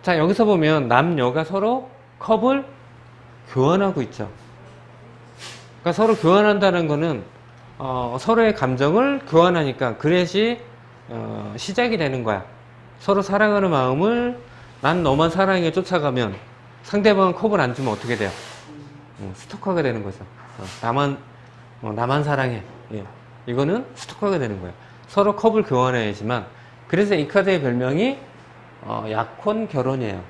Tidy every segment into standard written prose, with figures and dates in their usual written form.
자, 여기서 보면 남녀가 서로 컵을 교환하고 있죠. 그러니까 서로 교환한다는 거는 서로의 감정을 교환하니까 그것이 시작이 되는 거야. 서로 사랑하는 마음을 난 너만 사랑해 쫓아가면 상대방은 컵을 안 주면 어떻게 돼요? 스토커가 되는 거죠. 나만 사랑해. 예. 이거는 스토커가 되는 거예요. 서로 컵을 교환해야지만. 그래서 이 카드의 별명이 약혼 결혼이에요.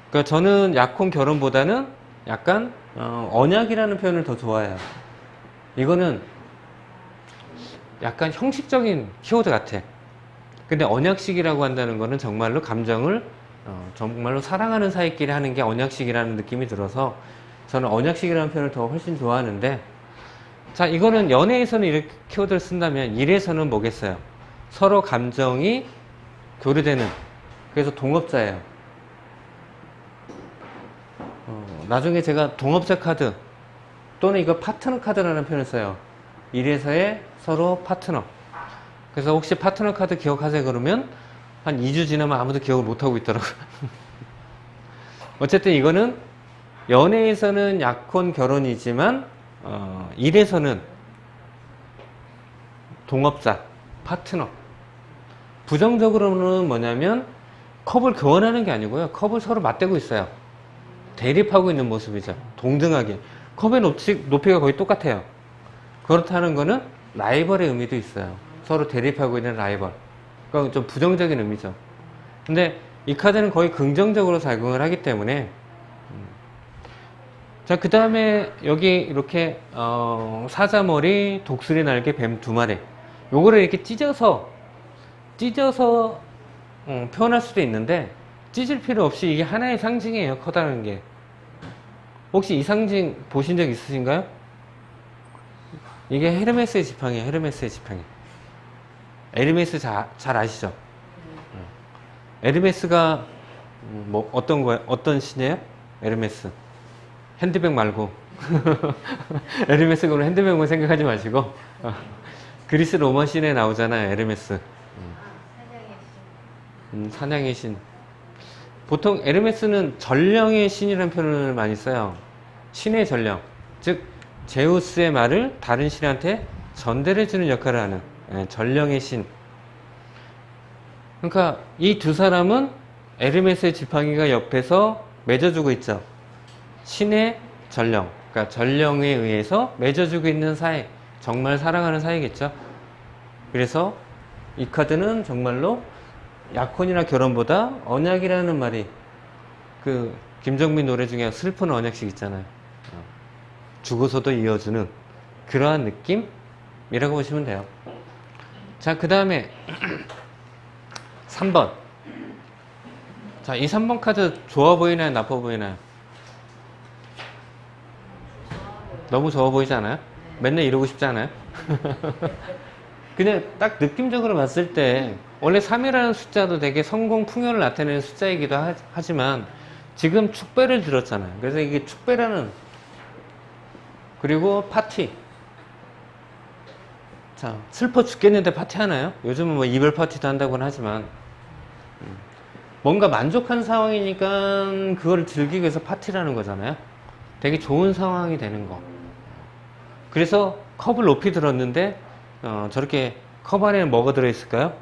그러니까 저는 약혼 결혼보다는 약간 언약이라는 표현을 더 좋아해요. 이거는 약간 형식적인 키워드 같아. 근데 언약식이라고 한다는 거는 정말로 감정을 정말로 사랑하는 사이끼리 하는 게 언약식이라는 느낌이 들어서 저는 언약식이라는 표현을 더 훨씬 좋아하는데, 자, 이거는 연애에서는 이렇게 키워드를 쓴다면 일에서는 뭐겠어요? 서로 감정이 교류되는, 그래서 동업자예요. 나중에 제가 동업자 카드 또는 이거 파트너 카드라는 표현을 써요. 일에서의 서로 파트너. 그래서 혹시 파트너 카드 기억하세요? 그러면 한 2주 지나면 아무도 기억을 못하고 있더라고요. 어쨌든 이거는 연애에서는 약혼 결혼이지만 일에서는 동업자, 파트너. 부정적으로는 뭐냐면 컵을 교환하는 게 아니고요. 컵을 서로 맞대고 있어요. 대립하고 있는 모습이죠. 동등하게. 컵의 높이가 거의 똑같아요. 그렇다는 거는 라이벌의 의미도 있어요. 서로 대립하고 있는 라이벌. 그러니까 좀 부정적인 의미죠. 근데 이 카드는 거의 긍정적으로 작용을 하기 때문에, 자, 그 다음에 여기 이렇게 사자머리, 독수리 날개, 뱀 2마리. 요거를 이렇게 찢어서 표현할 수도 있는데, 찢을 필요 없이 이게 하나의 상징이에요. 커다란 게. 혹시 이 상징 보신 적 있으신가요? 이게 헤르메스의 지팡이에요. 헤르메스의 지팡이. 에르메스 잘 아시죠? 에르메스가 뭐 어떤 거예요? 어떤 신이에요? 에르메스. 핸드백 말고. 에르메스 그러면 핸드백만 생각하지 마시고 그리스 로마 신에 나오잖아요. 에르메스. 사냥의 신. 보통 에르메스는 전령의 신이라는 표현을 많이 써요. 신의 전령. 즉 제우스의 말을 다른 신한테 전달해주는 역할을 하는 전령의 신. 그러니까 이 두 사람은 에르메스의 지팡이가 옆에서 맺어주고 있죠. 신의 전령. 그러니까 전령에 의해서 맺어주고 있는 사이. 정말 사랑하는 사이겠죠. 그래서 이 카드는 정말로 약혼이나 결혼보다 언약이라는 말이, 그 김정민 노래 중에 슬픈 언약식 있잖아요. 죽어서도 이어주는 그러한 느낌이라고 보시면 돼요. 자, 그 다음에 3번. 자, 이 3번 카드 좋아 보이나요? 나빠 보이나요? 너무 좋아 보이지 않아요? 맨날 이러고 싶지 않아요? 그냥 딱 느낌적으로 봤을 때 원래 3이라는 숫자도 되게 성공, 풍요를 나타내는 숫자이기도 하지만 지금 축배를 들었잖아요. 그래서 이게 축배라는, 그리고 파티. 자, 슬퍼 죽겠는데 파티 하나요? 요즘은 뭐 이별 파티도 한다고는 하지만 뭔가 만족한 상황이니까 그걸 즐기기 위해서 파티라는 거잖아요. 되게 좋은 상황이 되는 거. 그래서 컵을 높이 들었는데 저렇게 컵 안에는 뭐가 들어있을까요?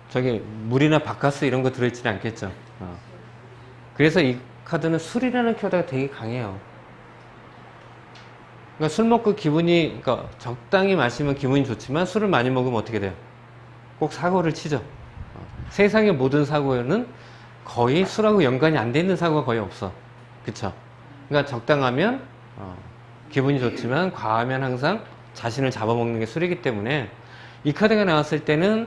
저기 물이나 바카스 이런 거 들어있지는 않겠죠. 그래서 이 카드는 술이라는 키워드가 되게 강해요. 그러니까 술 먹고 그러니까 적당히 마시면 기분이 좋지만 술을 많이 먹으면 어떻게 돼요? 꼭 사고를 치죠. 세상의 모든 사고는 거의 술하고 연관이 안 돼 있는 사고가 거의 없어. 그쵸? 그러니까 적당하면 기분이 좋지만 과하면 항상 자신을 잡아먹는 게 술이기 때문에 이 카드가 나왔을 때는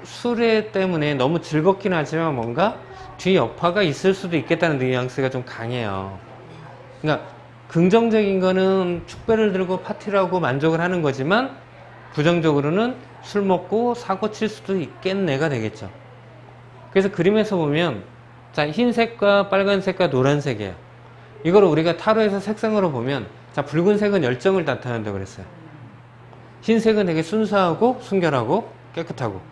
술 때문에 너무 즐겁긴 하지만 뭔가 뒤 여파가 있을 수도 있겠다는 뉘앙스가 좀 강해요. 그러니까 긍정적인 거는 축배를 들고 파티를 하고 만족을 하는 거지만 부정적으로는 술 먹고 사고 칠 수도 있겠네가 되겠죠. 그래서 그림에서 보면 자, 흰색과 빨간색과 노란색이에요. 이걸 우리가 타로에서 색상으로 보면 자, 붉은색은 열정을 나타낸다고 그랬어요. 흰색은 되게 순수하고 순결하고 깨끗하고,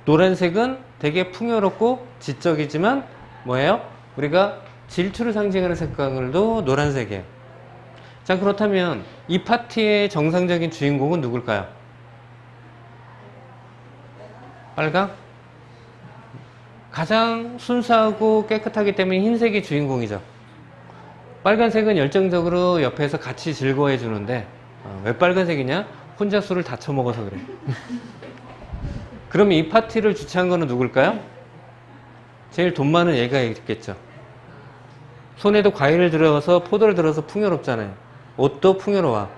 노란색은 되게 풍요롭고 지적이지만 뭐예요? 우리가 질투를 상징하는 색깔도 노란색이에요. 자, 그렇다면 이 파티의 정상적인 주인공은 누굴까요? 빨강? 가장 순수하고 깨끗하기 때문에 흰색이 주인공이죠. 빨간색은 열정적으로 옆에서 같이 즐거워해 주는데, 왜 빨간색이냐? 혼자 술을 다 처먹어서 그래. 그러면 이 파티를 주최한 거는 누굴까요? 제일 돈 많은 얘가 있겠죠. 손에도 과일을 들어서, 포도를 들어서 풍요롭잖아요. 옷도 풍요로워.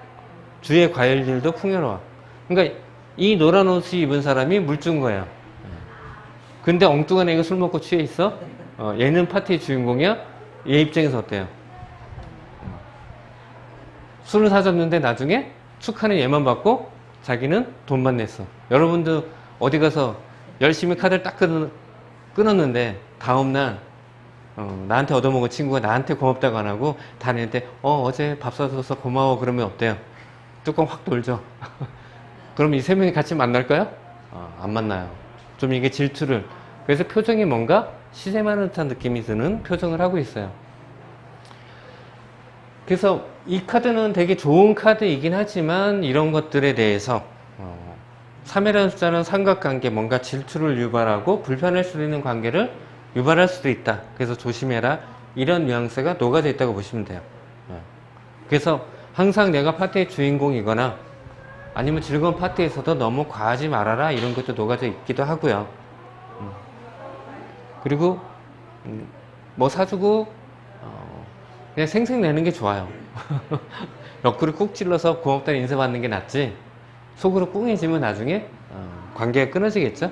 주위의 과일들도 풍요로워. 그러니까 이 노란 옷을 입은 사람이 물준 거예요. 근데 엉뚱한 애가 술 먹고 취해 있어? 얘는 파티의 주인공이야? 얘 입장에서 어때요? 술을 사줬는데 나중에 축하는 얘만 받고 자기는 돈만 냈어. 여러분도 어디 가서 열심히 카드를 딱 끊었는데 다음날 나한테 얻어먹은 친구가 나한테 고맙다고 안 하고 다른 애한테 어제 밥 사줘서 고마워 그러면 어때요? 뚜껑 확 돌죠. 그럼 이 세 명이 같이 만날까요? 안 만나요. 좀 이게 질투를, 그래서 표정이 뭔가 시샘하는 듯한 느낌이 드는 표정을 하고 있어요. 그래서 이 카드는 되게 좋은 카드이긴 하지만 이런 것들에 대해서 3이라는 숫자는 삼각관계, 뭔가 질투를 유발하고 불편할 수 있는 관계를 유발할 수도 있다. 그래서 조심해라. 이런 뉘앙스가 녹아져 있다고 보시면 돼요. 그래서 항상 내가 파티의 주인공이거나 아니면 즐거운 파티에서도 너무 과하지 말아라. 이런 것도 녹아져 있기도 하고요. 그리고 뭐 사주고 그냥 생색내는 게 좋아요. 옆구리 꾹 찔러서 고맙다는 인사 받는 게 낫지, 속으로 꿍해지면 나중에 관계가 끊어지겠죠.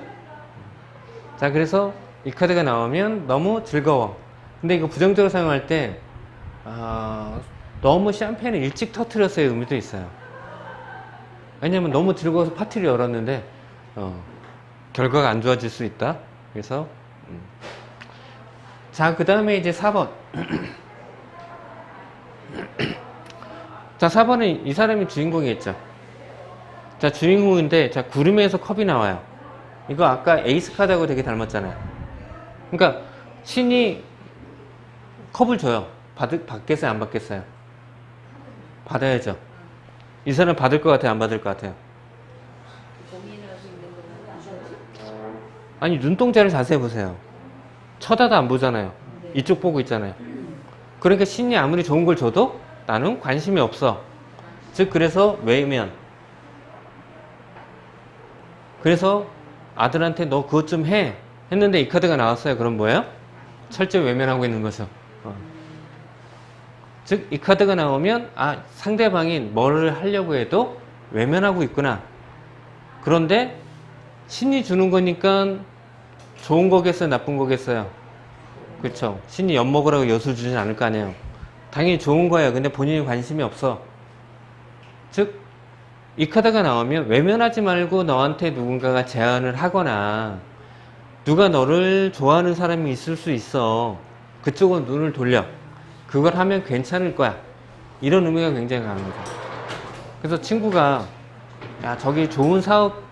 자, 그래서 이 카드가 나오면 너무 즐거워. 근데 이거 부정적으로 사용할 때 너무 샴페인을 일찍 터뜨렸어의 의미도 있어요. 왜냐면 너무 즐거워서 파티를 열었는데 결과가 안 좋아질 수 있다. 그래서 자, 그 다음에 이제 4번. 자, 4번은 이 사람이 주인공이겠죠. 자, 주인공인데, 자, 구름에서 컵이 나와요. 이거 아까 에이스 카드하고 되게 닮았잖아요. 그러니까 신이 컵을 줘요. 받겠어요, 안 받겠어요? 받아야죠. 이 사람 받을 것 같아요, 안 받을 것 같아요? 아니, 눈동자를 자세히 보세요. 쳐다도 안 보잖아요. 이쪽 보고 있잖아요. 그러니까 신이 아무리 좋은 걸 줘도 나는 관심이 없어. 즉, 그래서 외면. 그래서 아들한테 너 그것 좀 해 했는데 이 카드가 나왔어요. 그럼 뭐예요? 철저히 외면하고 있는 거죠. 즉, 이 카드가 나오면 상대방이 뭐를 하려고 해도 외면하고 있구나. 그런데 신이 주는 거니까 좋은 거겠어요, 나쁜 거겠어요? 그렇죠. 신이 엿 먹으라고 엿을 주진 않을 거 아니에요. 당연히 좋은 거예요. 근데 본인이 관심이 없어. 즉, 이 카드가 나오면 외면하지 말고 너한테 누군가가 제안을 하거나 누가 너를 좋아하는 사람이 있을 수 있어. 그쪽은 눈을 돌려. 그걸 하면 괜찮을 거야. 이런 의미가 굉장히 강한 거죠. 그래서 친구가 야, 저기 좋은 사업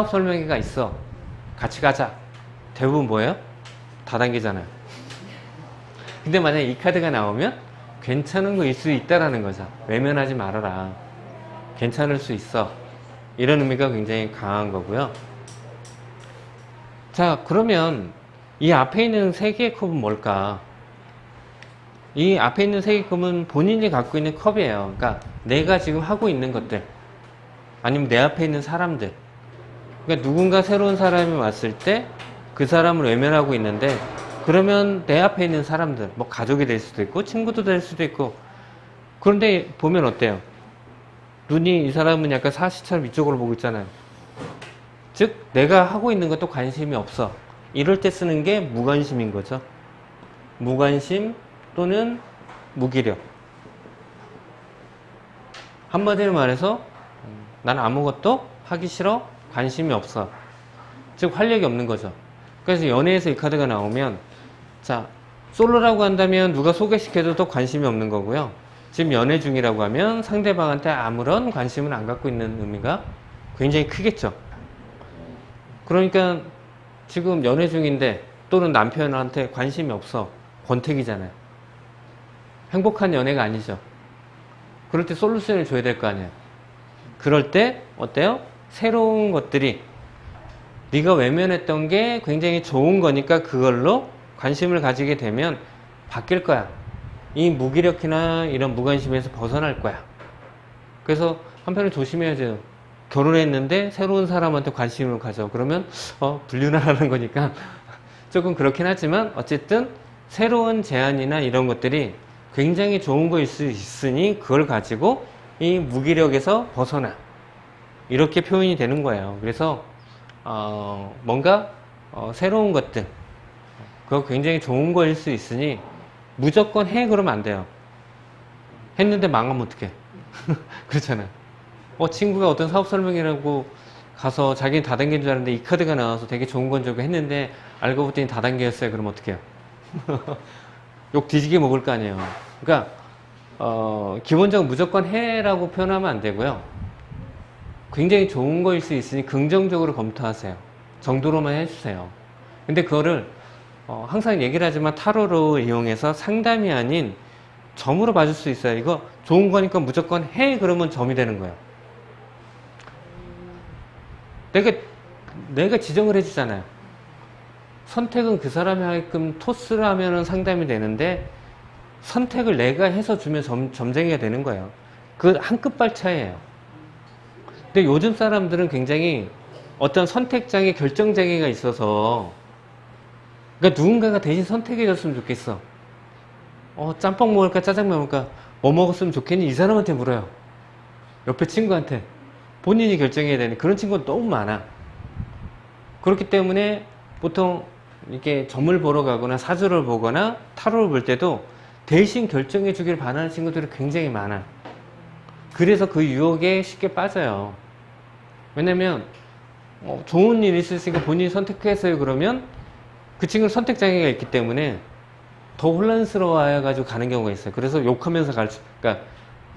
설명회가 있어. 같이 가자. 대부분 뭐예요? 다단계잖아요. 근데 만약에 이 카드가 나오면 괜찮은 거일 수 있다라는 거죠. 외면하지 말아라. 괜찮을 수 있어. 이런 의미가 굉장히 강한 거고요. 자, 그러면 이 앞에 있는 세 개의 컵은 뭘까? 이 앞에 있는 세 개의 컵은 본인이 갖고 있는 컵이에요. 그러니까 내가 지금 하고 있는 것들, 아니면 내 앞에 있는 사람들. 그러니까 누군가 새로운 사람이 왔을 때 그 사람을 외면하고 있는데, 그러면 내 앞에 있는 사람들, 뭐 가족이 될 수도 있고 친구도 될 수도 있고, 그런데 보면 어때요? 눈이 이 사람은 약간 사시처럼 이쪽으로 보고 있잖아요. 즉, 내가 하고 있는 것도 관심이 없어. 이럴 때 쓰는 게 무관심인 거죠. 무관심 또는 무기력. 한마디로 말해서 난 아무것도 하기 싫어, 관심이 없어. 즉, 활력이 없는 거죠. 그래서 연애에서 이 카드가 나오면, 자, 솔로라고 한다면 누가 소개시켜줘도 관심이 없는 거고요. 지금 연애 중이라고 하면 상대방한테 아무런 관심을 안 갖고 있는 의미가 굉장히 크겠죠. 그러니까 지금 연애 중인데 또는 남편한테 관심이 없어. 권태기잖아요. 행복한 연애가 아니죠. 그럴 때 솔루션을 줘야 될 거 아니에요. 그럴 때 어때요? 새로운 것들이 네가 외면했던 게 굉장히 좋은 거니까 그걸로 관심을 가지게 되면 바뀔 거야. 이 무기력이나 이런 무관심에서 벗어날 거야. 그래서 한편으로 조심해야죠. 결혼했는데 새로운 사람한테 관심을 가져. 그러면 불륜하라는 거니까 조금 그렇긴 하지만 어쨌든 새로운 제안이나 이런 것들이 굉장히 좋은 거일 수 있으니 그걸 가지고 이 무기력에서 벗어나. 이렇게 표현이 되는 거예요. 그래서 뭔가 새로운 것들 그거 굉장히 좋은 거일 수 있으니 무조건 해 그러면 안 돼요. 했는데 망하면 어떡해. 그렇잖아요. 친구가 어떤 사업 설명이라고 가서 자기는 다단계인 줄 알았는데 이 카드가 나와서 되게 좋은 건 줄 했는데 알고 봤더니 다단계였어요. 그럼 어떡해요. 욕 뒤지게 먹을 거 아니에요. 그러니까 기본적으로 무조건 해라고 표현하면 안 되고요. 굉장히 좋은 거일 수 있으니 긍정적으로 검토하세요. 정도로만 해주세요. 근데 그거를 항상 얘기를 하지만 타로로 이용해서 상담이 아닌 점으로 봐줄 수 있어요. 이거 좋은 거니까 무조건 해 그러면 점이 되는 거예요. 내가 지정을 해주잖아요. 선택은 그 사람이 하게끔 토스를 하면은 상담이 되는데 선택을 내가 해서 주면 점쟁이가 되는 거예요. 그 한 끗발 차이예요. 근데 요즘 사람들은 굉장히 어떤 선택장애, 결정장애가 있어서 그러니까 누군가가 대신 선택해 줬으면 좋겠어. 짬뽕 먹을까 짜장면 먹을까 뭐 먹었으면 좋겠니? 이 사람한테 물어요. 옆에 친구한테. 본인이 결정해야 되는 그런 친구가 너무 많아. 그렇기 때문에 보통 이렇게 점을 보러 가거나 사주를 보거나 타로를 볼 때도 대신 결정해 주길 바라는 친구들이 굉장히 많아. 그래서 그 유혹에 쉽게 빠져요. 왜냐면 좋은 일이 있을 수 있으니까 본인이 선택했어요 그러면 그 친구는 선택장애가 있기 때문에 더 혼란스러워해가지고 가는 경우가 있어요. 그래서 욕하면서 그러니까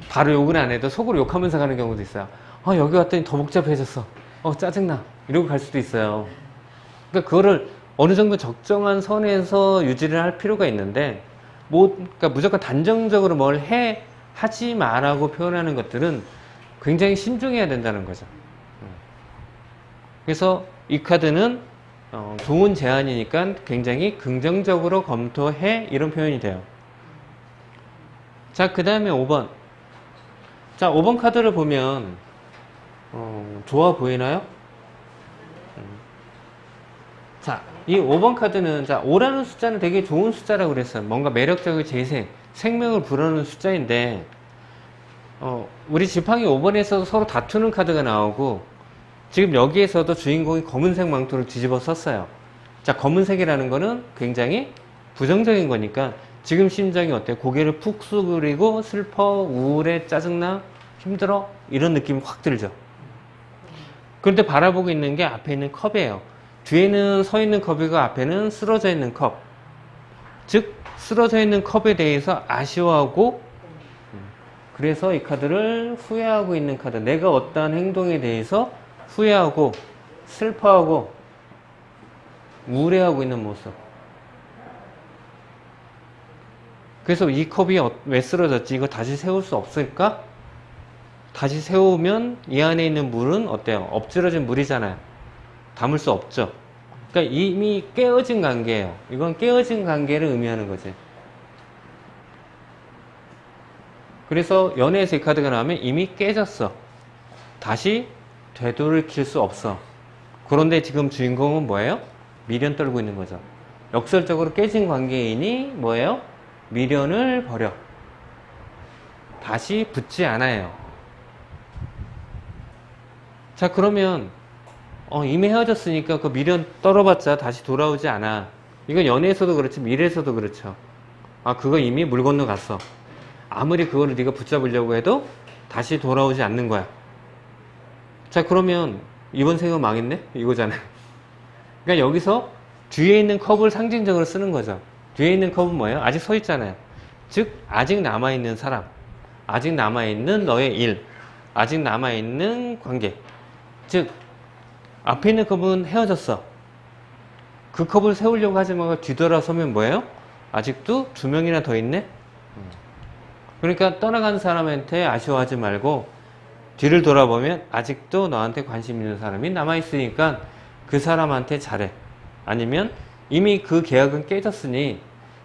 바로 욕은 안 해도 속으로 욕하면서 가는 경우도 있어요. 여기 왔더니 더 복잡해졌어. 짜증나. 이러고 갈 수도 있어요. 그러니까 그거를 어느 정도 적정한 선에서 유지를 할 필요가 있는데, 그러니까 무조건 단정적으로 뭘 하지 마라고 표현하는 것들은 굉장히 신중해야 된다는 거죠. 그래서 이 카드는 좋은 제안이니까 굉장히 긍정적으로 검토해 이런 표현이 돼요. 자, 그 다음에 5번. 자, 5번 카드를 보면 좋아 보이나요? 자, 이 5번 카드는 5라는 숫자는 되게 좋은 숫자라고 그랬어요. 뭔가 매력적인 재생, 생명을 불어넣는 숫자인데 우리 지팡이 5번에서 서로 다투는 카드가 나오고 지금 여기에서도 주인공이 검은색 망토를 뒤집어 썼어요. 자, 검은색이라는 거는 굉장히 부정적인 거니까 지금 심정이 어때요? 고개를 푹 숙이고 슬퍼, 우울해, 짜증나, 힘들어? 이런 느낌이 확 들죠. 그런데 바라보고 있는 게 앞에 있는 컵이에요. 뒤에는 서 있는 컵이고 앞에는 쓰러져 있는 컵. 즉 쓰러져 있는 컵에 대해서 아쉬워하고 그래서 이 카드를 후회하고 있는 카드. 내가 어떠한 행동에 대해서 후회하고 슬퍼하고 우울해하고 있는 모습. 그래서 이 컵이 왜 쓰러졌지? 이거 다시 세울 수 없을까? 다시 세우면 이 안에 있는 물은 어때요? 엎질러진 물이잖아요. 담을 수 없죠. 그러니까 이미 깨어진 관계예요. 이건 깨어진 관계를 의미하는 거지. 그래서 연애에서 이 카드가 나오면 이미 깨졌어. 다시 되돌이킬 수 없어. 그런데 지금 주인공은 뭐예요? 미련 떨고 있는 거죠. 역설적으로 깨진 관계이니 뭐예요? 미련을 버려. 다시 붙지 않아요. 자, 그러면 이미 헤어졌으니까 그 미련 떨어봤자 다시 돌아오지 않아. 이건 연애에서도 그렇지 미래에서도 그렇죠. 그거 이미 물 건너갔어. 아무리 그거를 네가 붙잡으려고 해도 다시 돌아오지 않는 거야. 자, 그러면 이번 생은 망했네? 이거잖아요. 그러니까 여기서 뒤에 있는 컵을 상징적으로 쓰는 거죠. 뒤에 있는 컵은 뭐예요? 아직 서 있잖아요. 즉 아직 남아있는 사람. 아직 남아있는 너의 일, 아직 남아있는 관계. 즉, 앞에 있는 컵은 헤어졌어. 그 컵을 세우려고 하지만 뒤돌아서면 뭐예요? 아직도 2명이나 더 있네? 그러니까 떠나간 사람한테 아쉬워하지 말고 뒤를 돌아보면 아직도 너한테 관심 있는 사람이 남아있으니까 그 사람한테 잘해. 아니면 이미 그 계약은 깨졌으니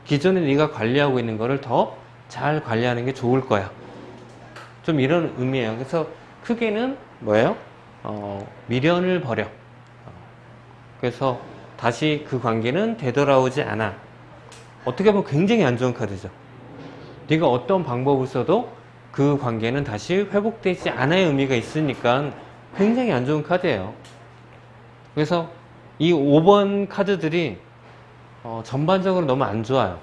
기존에 네가 관리하고 있는 거를 더 잘 관리하는 게 좋을 거야. 좀 이런 의미예요. 그래서 크게는 뭐예요? 미련을 버려. 그래서 다시 그 관계는 되돌아오지 않아. 어떻게 보면 굉장히 안 좋은 카드죠. 네가 어떤 방법을 써도 그 관계는 다시 회복되지 않아의 의미가 있으니까 굉장히 안 좋은 카드예요. 그래서 이 5번 카드들이 전반적으로 너무 안 좋아요.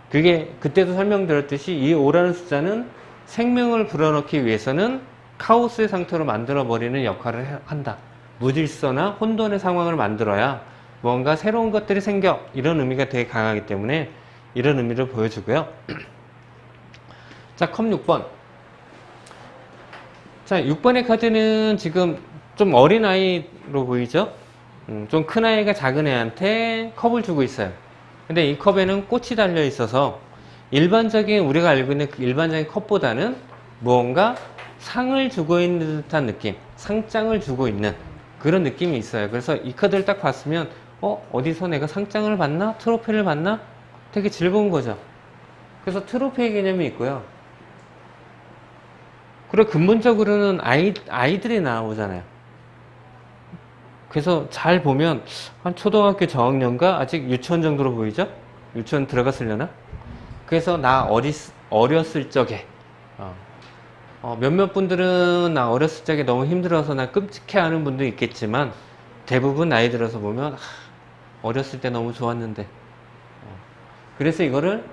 그게 그때도 설명드렸듯이 이 5라는 숫자는 생명을 불어넣기 위해서는 카오스의 상태로 만들어버리는 역할을 한다. 무질서나 혼돈의 상황을 만들어야 뭔가 새로운 것들이 생겨. 이런 의미가 되게 강하기 때문에 이런 의미를 보여주고요. 자, 컵 6번. 자, 6번의 카드는 지금 좀 어린아이로 보이죠? 좀 큰 아이가 작은 애한테 컵을 주고 있어요. 근데 이 컵에는 꽃이 달려 있어서 일반적인 우리가 알고 있는 그 일반적인 컵보다는 무언가 상을 주고 있는 듯한 느낌, 상장을 주고 있는 그런 느낌이 있어요. 그래서 이 카드를 딱 봤으면 어디서 내가 상장을 받나? 트로피를 받나? 되게 즐거운 거죠. 그래서 트로피의 개념이 있고요. 그리고 근본적으로는 아이들이 나오잖아요. 그래서 잘 보면 한 초등학교 저학년과 아직 유치원 정도로 보이죠? 유치원 들어갔으려나? 그래서 나 어렸을 적에 몇몇 분들은 나 어렸을 적에 너무 힘들어서 나 끔찍해 하는 분도 있겠지만 대부분 나이 들어서 보면 어렸을 때 너무 좋았는데 그래서 이거를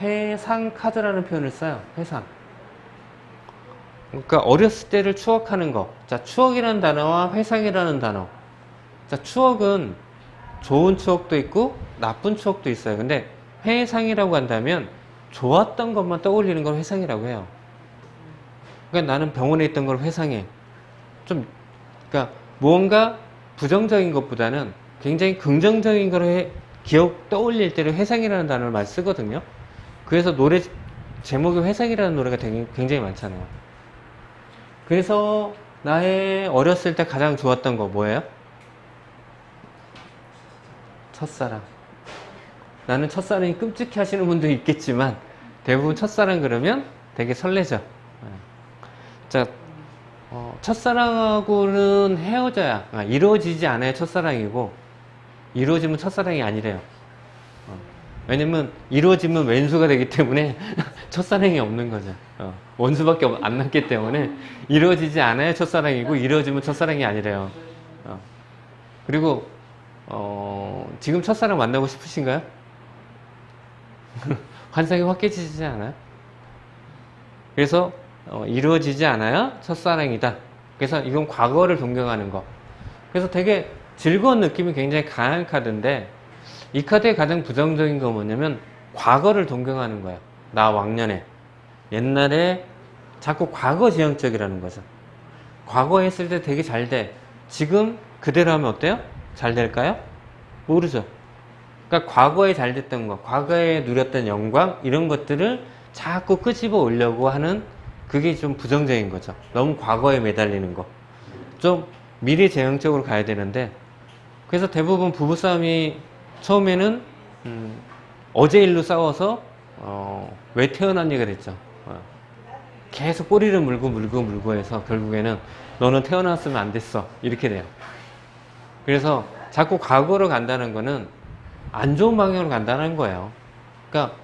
회상 카드라는 표현을 써요. 회상. 그러니까 어렸을 때를 추억하는 거. 자, 추억이라는 단어와 회상이라는 단어. 자, 추억은 좋은 추억도 있고 나쁜 추억도 있어요. 근데 회상이라고 한다면 좋았던 것만 떠올리는 걸 회상이라고 해요. 그러니까 나는 병원에 있던 걸 회상해. 그러니까 무언가 부정적인 것보다는 굉장히 긍정적인 걸 떠올릴 때를 회상이라는 단어를 많이 쓰거든요. 그래서 노래 제목이 회상이라는 노래가 굉장히 많잖아요. 그래서 나의 어렸을 때 가장 좋았던 거 뭐예요? 첫사랑. 나는 첫사랑이 끔찍해 하시는 분도 있겠지만 대부분 첫사랑 그러면 되게 설레죠. 자, 첫사랑하고는 헤어져야 이루어지지 않아야 첫사랑이고 이루어지면 첫사랑이 아니래요. 왜냐면 이루어지면 왼수가 되기 때문에 첫사랑이 없는 거죠. 원수밖에 안 남기 때문에 이루어지지 않아야 첫사랑이고 이루어지면 첫사랑이 아니래요. 그리고 지금 첫사랑 만나고 싶으신가요? 환상이 확 깨지지 않아요? 그래서 이루어지지 않아야 첫사랑이다. 그래서 이건 과거를 동경하는 거. 그래서 되게 즐거운 느낌이 굉장히 강한 카드인데 이 카드의 가장 부정적인 건 뭐냐면 과거를 동경하는 거예요. 나 왕년에. 옛날에 자꾸 과거 지향적이라는 거죠. 과거에 했을 때 되게 잘 돼. 지금 그대로 하면 어때요? 잘 될까요? 모르죠. 그러니까 과거에 잘 됐던 거, 과거에 누렸던 영광 이런 것들을 자꾸 끄집어 오려고 하는 그게 좀 부정적인 거죠. 너무 과거에 매달리는 거. 좀 미래지향적으로 가야 되는데 그래서 대부분 부부싸움이 처음에는 어제 일로 싸워서 왜 태어났니가 됐죠. 계속 꼬리를 물고 해서 결국에는 너는 태어났으면 안 됐어 이렇게 돼요. 그래서 자꾸 과거로 간다는 거는 안 좋은 방향으로 간다는 거예요. 그러니까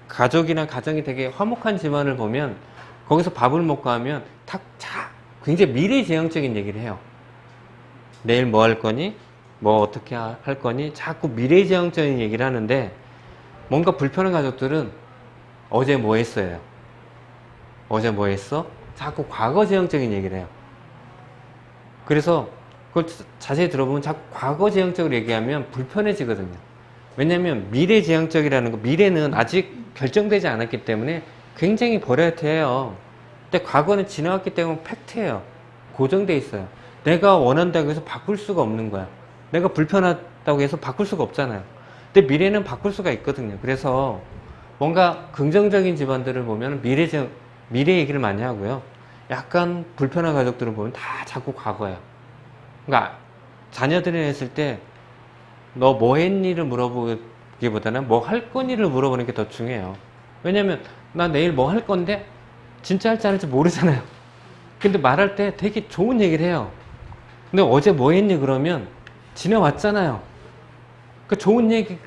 가족이나 가정이 되게 화목한 집안을 보면 거기서 밥을 먹고 하면 굉장히 미래지향적인 얘기를 해요. 내일 뭐 할 거니? 뭐 어떻게 할 거니? 자꾸 미래지향적인 얘기를 하는데 뭔가 불편한 가족들은 어제 뭐 했어요? 어제 뭐 했어? 자꾸 과거지향적인 얘기를 해요. 그래서 그걸 자세히 들어보면 자꾸 과거지향적으로 얘기하면 불편해지거든요. 왜냐하면 미래지향적이라는 거, 미래는 아직 결정되지 않았기 때문에 굉장히 버려야해요. 근데 과거는 지나왔기 때문에 팩트예요. 고정돼 있어요. 내가 원한다고 해서 바꿀 수가 없는 거야. 내가 불편하다고 해서 바꿀 수가 없잖아요. 근데 미래는 바꿀 수가 있거든요. 그래서 뭔가 긍정적인 집안들을 보면 미래 얘기를 많이 하고요. 약간 불편한 가족들을 보면 다 자꾸 과거예요. 그러니까 자녀들이 했을 때 너 뭐 했니를 물어보기보다는 뭐 할 거니를 물어보는 게 더 중요해요. 왜냐면 나 내일 뭐 할 건데 진짜 할지 안 할지 모르잖아요. 근데 말할 때 되게 좋은 얘기를 해요. 근데 어제 뭐 했니 그러면 지나왔잖아요. 그 좋은 얘기,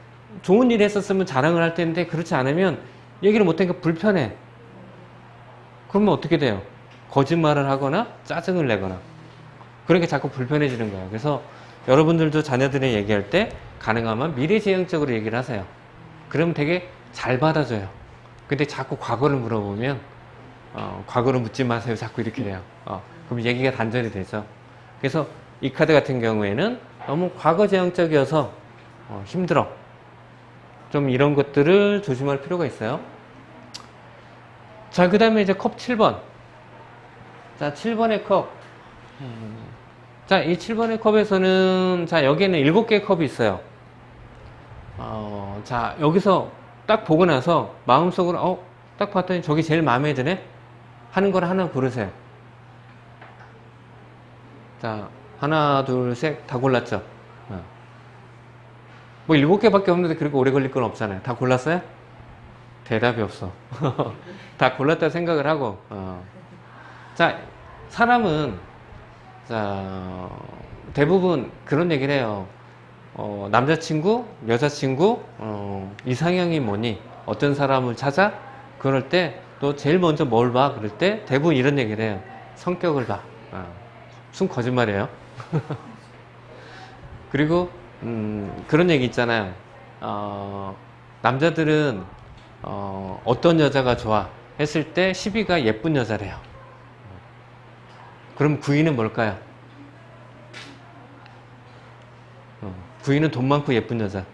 좋은 일 했었으면 자랑을 할 텐데 그렇지 않으면 얘기를 못하니까 불편해. 그러면 어떻게 돼요? 거짓말을 하거나 짜증을 내거나. 그러니까 자꾸 불편해지는 거예요. 그래서 여러분들도 자녀들이 얘기할 때 가능하면 미래지향적으로 얘기를 하세요. 그러면 되게 잘 받아줘요. 근데 자꾸 과거를 물어보면 과거를 묻지 마세요. 자꾸 이렇게 돼요. 그럼 얘기가 단절이 되죠. 그래서 이 카드 같은 경우에는 너무 과거지향적이어서 힘들어. 좀 이런 것들을 조심할 필요가 있어요. 자, 그 다음에 이제 컵 7번. 자, 7번의 컵. 자, 이 7번의 컵에서는, 자, 여기에는 7개의 컵이 있어요. 자, 여기서 딱 보고 나서 마음속으로, 딱 봤더니 저기 제일 마음에 드네? 하는 걸 하나 고르세요. 자, 하나, 둘, 셋, 다 골랐죠? 뭐 7개밖에 없는데 그렇게 오래 걸릴 건 없잖아요. 다 골랐어요? 대답이 없어. 다 골랐다 생각을 하고, 자, 사람은, 자, 대부분 그런 얘기를 해요. 남자친구, 여자친구, 이상형이 뭐니? 어떤 사람을 찾아? 그럴 때, 너 제일 먼저 뭘 봐? 그럴 때, 대부분 이런 얘기를 해요. 성격을 봐. 순 거짓말이에요. 그리고, 그런 얘기 있잖아요. 남자들은, 어떤 여자가 좋아? 했을 때 10위가 예쁜 여자래요. 그럼 9위는 뭘까요? 9위는 돈 많고 예쁜 여자.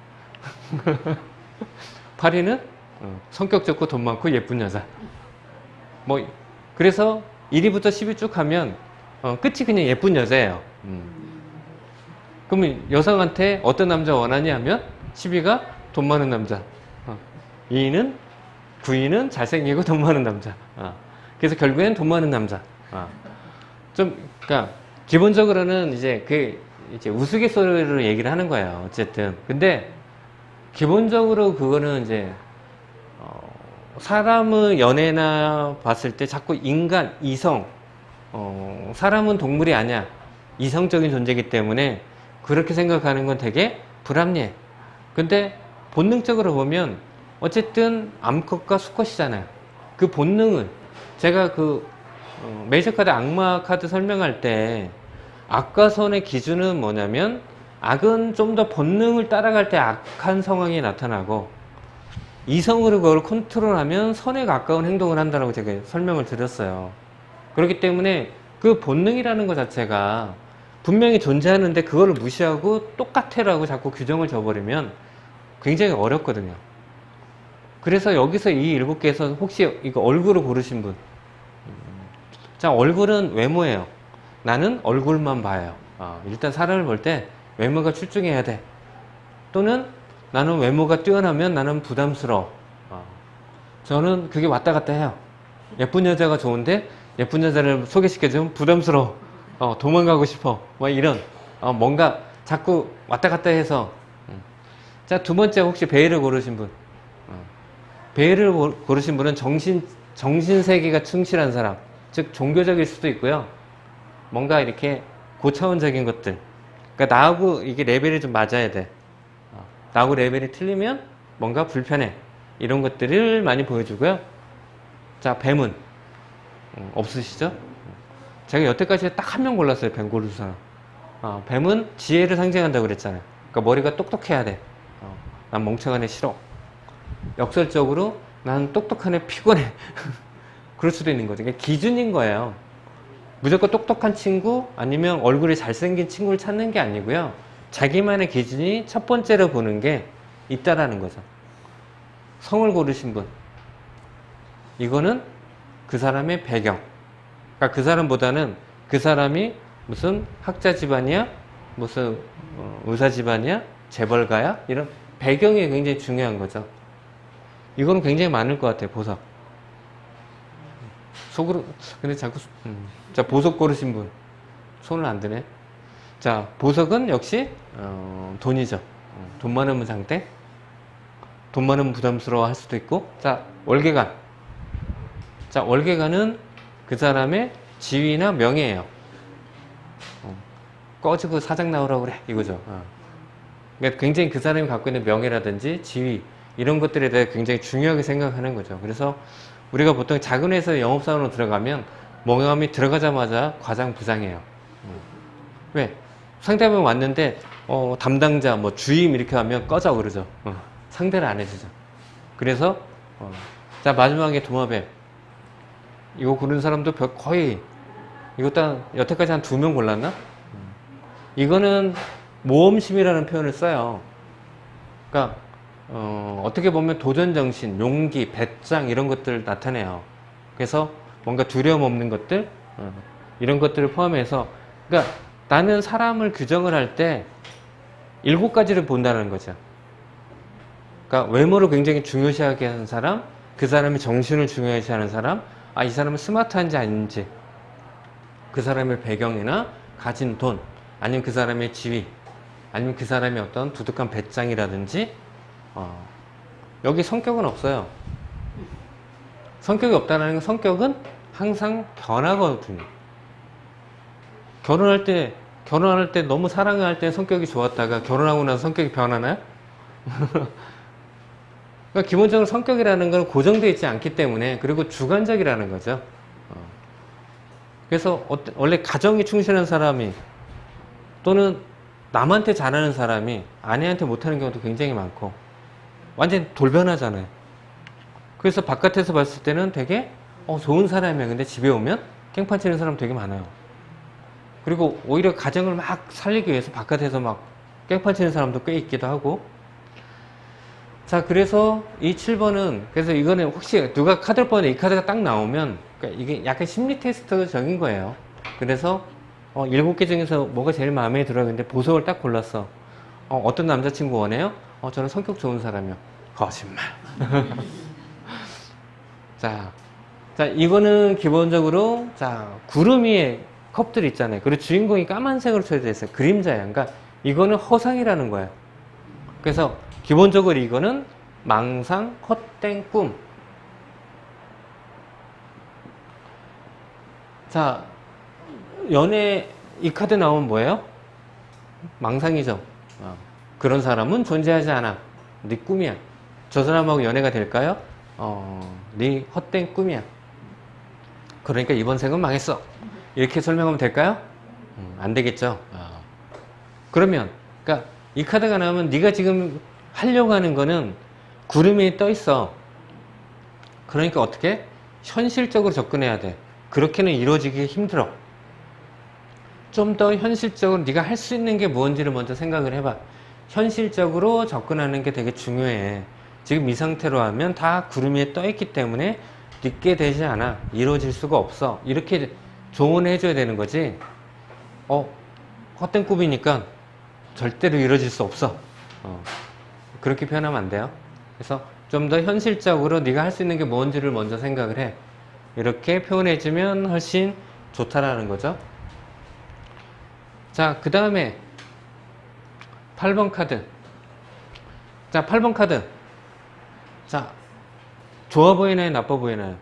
8위는 성격 좋고 돈 많고 예쁜 여자. 뭐 그래서 1위부터 10위 쭉 하면 끝이 그냥 예쁜 여자예요. 그러면 여성한테 어떤 남자 원하니 하면 10위가 돈 많은 남자. 2위는 9위는 잘생기고 돈 많은 남자. 그래서 결국엔 돈 많은 남자. 그러니까 기본적으로는 이제 우스갯소리로 얘기를 하는 거예요. 어쨌든. 근데 기본적으로 그거는 이제 사람의 연애나 봤을 때 자꾸 인간, 이성, 사람은 동물이 아니야. 이성적인 존재이기 때문에 그렇게 생각하는 건 되게 불합리해. 근데 본능적으로 보면 어쨌든 암컷과 수컷이잖아요. 그 본능은 제가 메이저 카드 악마 카드 설명할 때 악과 선의 기준은 뭐냐면 악은 좀 더 본능을 따라갈 때 악한 상황이 나타나고 이성으로 그걸 컨트롤하면 선에 가까운 행동을 한다고 제가 설명을 드렸어요. 그렇기 때문에 그 본능이라는 것 자체가 분명히 존재하는데 그걸 무시하고 똑같애라고 자꾸 규정을 줘버리면 굉장히 어렵거든요. 그래서 여기서 이 7개에서 혹시 이거 얼굴을 고르신 분, 자, 얼굴은 외모예요. 나는 얼굴만 봐요. 일단 사람을 볼 때 외모가 출중해야 돼. 또는 나는 외모가 뛰어나면 나는 부담스러워. 저는 그게 왔다 갔다 해요. 예쁜 여자가 좋은데 예쁜 여자를 소개시켜주면 부담스러워. 도망가고 싶어. 뭐 이런 뭔가 자꾸 왔다 갔다 해서. 자, 두 번째 혹시 배를 고르신 분. 배를 고르신 분은 정신세계가 충실한 사람. 즉 종교적일 수도 있고요. 뭔가 이렇게 고차원적인 것들. 그러니까 나하고 이게 레벨이 좀 맞아야 돼. 나하고 레벨이 틀리면 뭔가 불편해. 이런 것들을 많이 보여주고요. 자, 뱀은 없으시죠? 제가 여태까지 딱 한 명 골랐어요. 뱀 고르는 사람. 뱀은 지혜를 상징한다고 그랬잖아요. 그러니까 머리가 똑똑해야 돼. 난 멍청한 애 싫어. 역설적으로 난 똑똑한 애 피곤해. 그럴 수도 있는 거죠. 그러니까 기준인 거예요. 무조건 똑똑한 친구 아니면 얼굴이 잘생긴 친구를 찾는 게 아니고요. 자기만의 기준이 첫 번째로 보는 게 있다라는 거죠. 성을 고르신 분. 이거는 그 사람의 배경. 그러니까 그 사람보다는 그 사람이 무슨 학자 집안이야? 무슨 의사 집안이야? 재벌가야? 이런 배경이 굉장히 중요한 거죠. 이거는 굉장히 많을 것 같아요, 보석. 속으로, 근데 자꾸, 자, 보석 고르신 분. 손을 안 드네. 자, 보석은 역시, 돈이죠. 돈 많으면 장대. 돈 많으면 부담스러워 할 수도 있고. 자, 월계관. 자, 월계관은 그 사람의 지위나 명예예요. 꺼지고 사장 나오라고 그래. 이거죠. 그러니까 굉장히 그 사람이 갖고 있는 명예라든지 지위, 이런 것들에 대해 굉장히 중요하게 생각하는 거죠. 그래서 우리가 보통 작은 회사에 영업사원으로 들어가면 명함이 들어가자마자 과장부장이에요. 왜? 상대방이 왔는데 담당자, 뭐 주임 이렇게 하면 꺼져 그러죠. 상대를 안 해주죠. 그래서 자, 마지막에 도마뱀. 이거 고른 사람도 거의 이거 딱 여태까지 한 2명 골랐나? 이거는 모험심이라는 표현을 써요. 그러니까 어떻게 보면 도전정신, 용기, 배짱 이런 것들을 나타내요. 그래서 뭔가 두려움 없는 것들, 이런 것들을 포함해서, 그러니까 나는 사람을 규정을 할 때 7가지를 본다는 거죠. 그러니까 외모를 굉장히 중요시하게 하는 사람, 그 사람이 정신을 중요시하는 사람, 아, 이 사람은 스마트한지 아닌지, 그 사람의 배경이나 가진 돈, 아니면 그 사람의 지위, 아니면 그 사람의 어떤 두둑한 배짱이라든지, 여기 성격은 없어요. 성격이 없다는 건, 성격은 항상 변하거든요. 결혼할 때 너무 사랑할 때 성격이 좋았다가 결혼하고 나서 성격이 변하나요? 그러니까 기본적으로 성격이라는 건 고정되어 있지 않기 때문에, 그리고 주관적이라는 거죠. 그래서 원래 가정이 충실한 사람이, 또는 남한테 잘하는 사람이 아내한테 못하는 경우도 굉장히 많고, 완전 돌변하잖아요. 그래서 바깥에서 봤을 때는 되게 좋은 사람이야. 근데 집에 오면 깽판 치는 사람 되게 많아요. 그리고 오히려 가정을 막 살리기 위해서 바깥에서 막 깽판 치는 사람도 꽤 있기도 하고. 자, 그래서 이 7번은, 그래서 이거는 혹시 누가 카드를 뽑는데 이 카드가 딱 나오면, 그러니까 이게 약간 심리 테스트적인 거예요. 그래서 7개 중에서 뭐가 제일 마음에 들어요. 근데 보석을 딱 골랐어. 어떤 남자친구 원해요? 저는 성격 좋은 사람이요. 거짓말. 자, 이거는 기본적으로, 자, 구름 위에 컵들 있잖아요. 그리고 주인공이 까만색으로 쳐져 있어요. 그림자예요. 그러니까 이거는 허상이라는 거예요. 그래서 기본적으로 이거는 망상, 헛된 꿈. 자, 연애, 이 카드 나오면 뭐예요? 망상이죠. 그런 사람은 존재하지 않아. 네 꿈이야. 저 사람하고 연애가 될까요? 네 헛된 꿈이야. 그러니까 이번 생은 망했어. 이렇게 설명하면 될까요? 안 되겠죠. 그러면, 그러니까 이 카드가 나오면 네가 지금 하려고 하는 거는 구름이 떠 있어. 그러니까 어떻게? 현실적으로 접근해야 돼. 그렇게는 이루어지기 힘들어. 좀 더 현실적으로 네가 할 수 있는 게 뭔지를 먼저 생각을 해봐. 현실적으로 접근하는 게 되게 중요해. 지금 이 상태로 하면 다 구름 위에 떠 있기 때문에 늦게 되지 않아. 이루어질 수가 없어. 이렇게 조언해 줘야 되는 거지. 헛된 꿈이니까 절대로 이루어질 수 없어. 그렇게 표현하면 안 돼요. 그래서 좀 더 현실적으로 네가 할 수 있는 게 뭔지를 먼저 생각을 해. 이렇게 표현해 주면 훨씬 좋다라는 거죠. 자, 그 다음에 8번 카드. 자, 8번 카드. 자, 좋아 보이나요? 나빠 보이나요?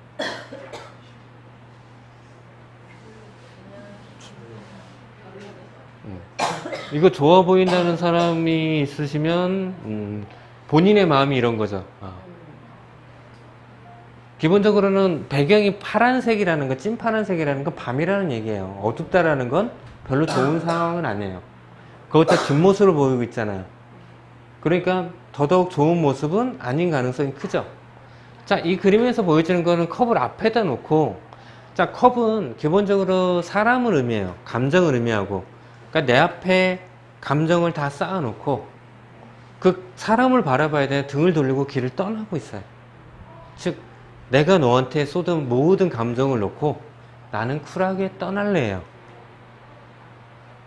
이거 좋아 보인다는 사람이 있으시면 본인의 마음이 이런 거죠. 기본적으로는 배경이 파란색이라는 거, 찐파란색이라는 건 밤이라는 얘기예요. 어둡다라는 건 별로 좋은 상황은 아니에요. 그것 다 뒷모습으로 보이고 있잖아요. 그러니까 더더욱 좋은 모습은 아닌 가능성이 크죠. 자, 이 그림에서 보여지는 거는 컵을 앞에다 놓고, 자, 컵은 기본적으로 사람을 의미해요. 감정을 의미하고. 그러니까 내 앞에 감정을 다 쌓아놓고 그 사람을 바라봐야 돼. 등을 돌리고 길을 떠나고 있어요. 즉, 내가 너한테 쏟은 모든 감정을 놓고 나는 쿨하게 떠날래요.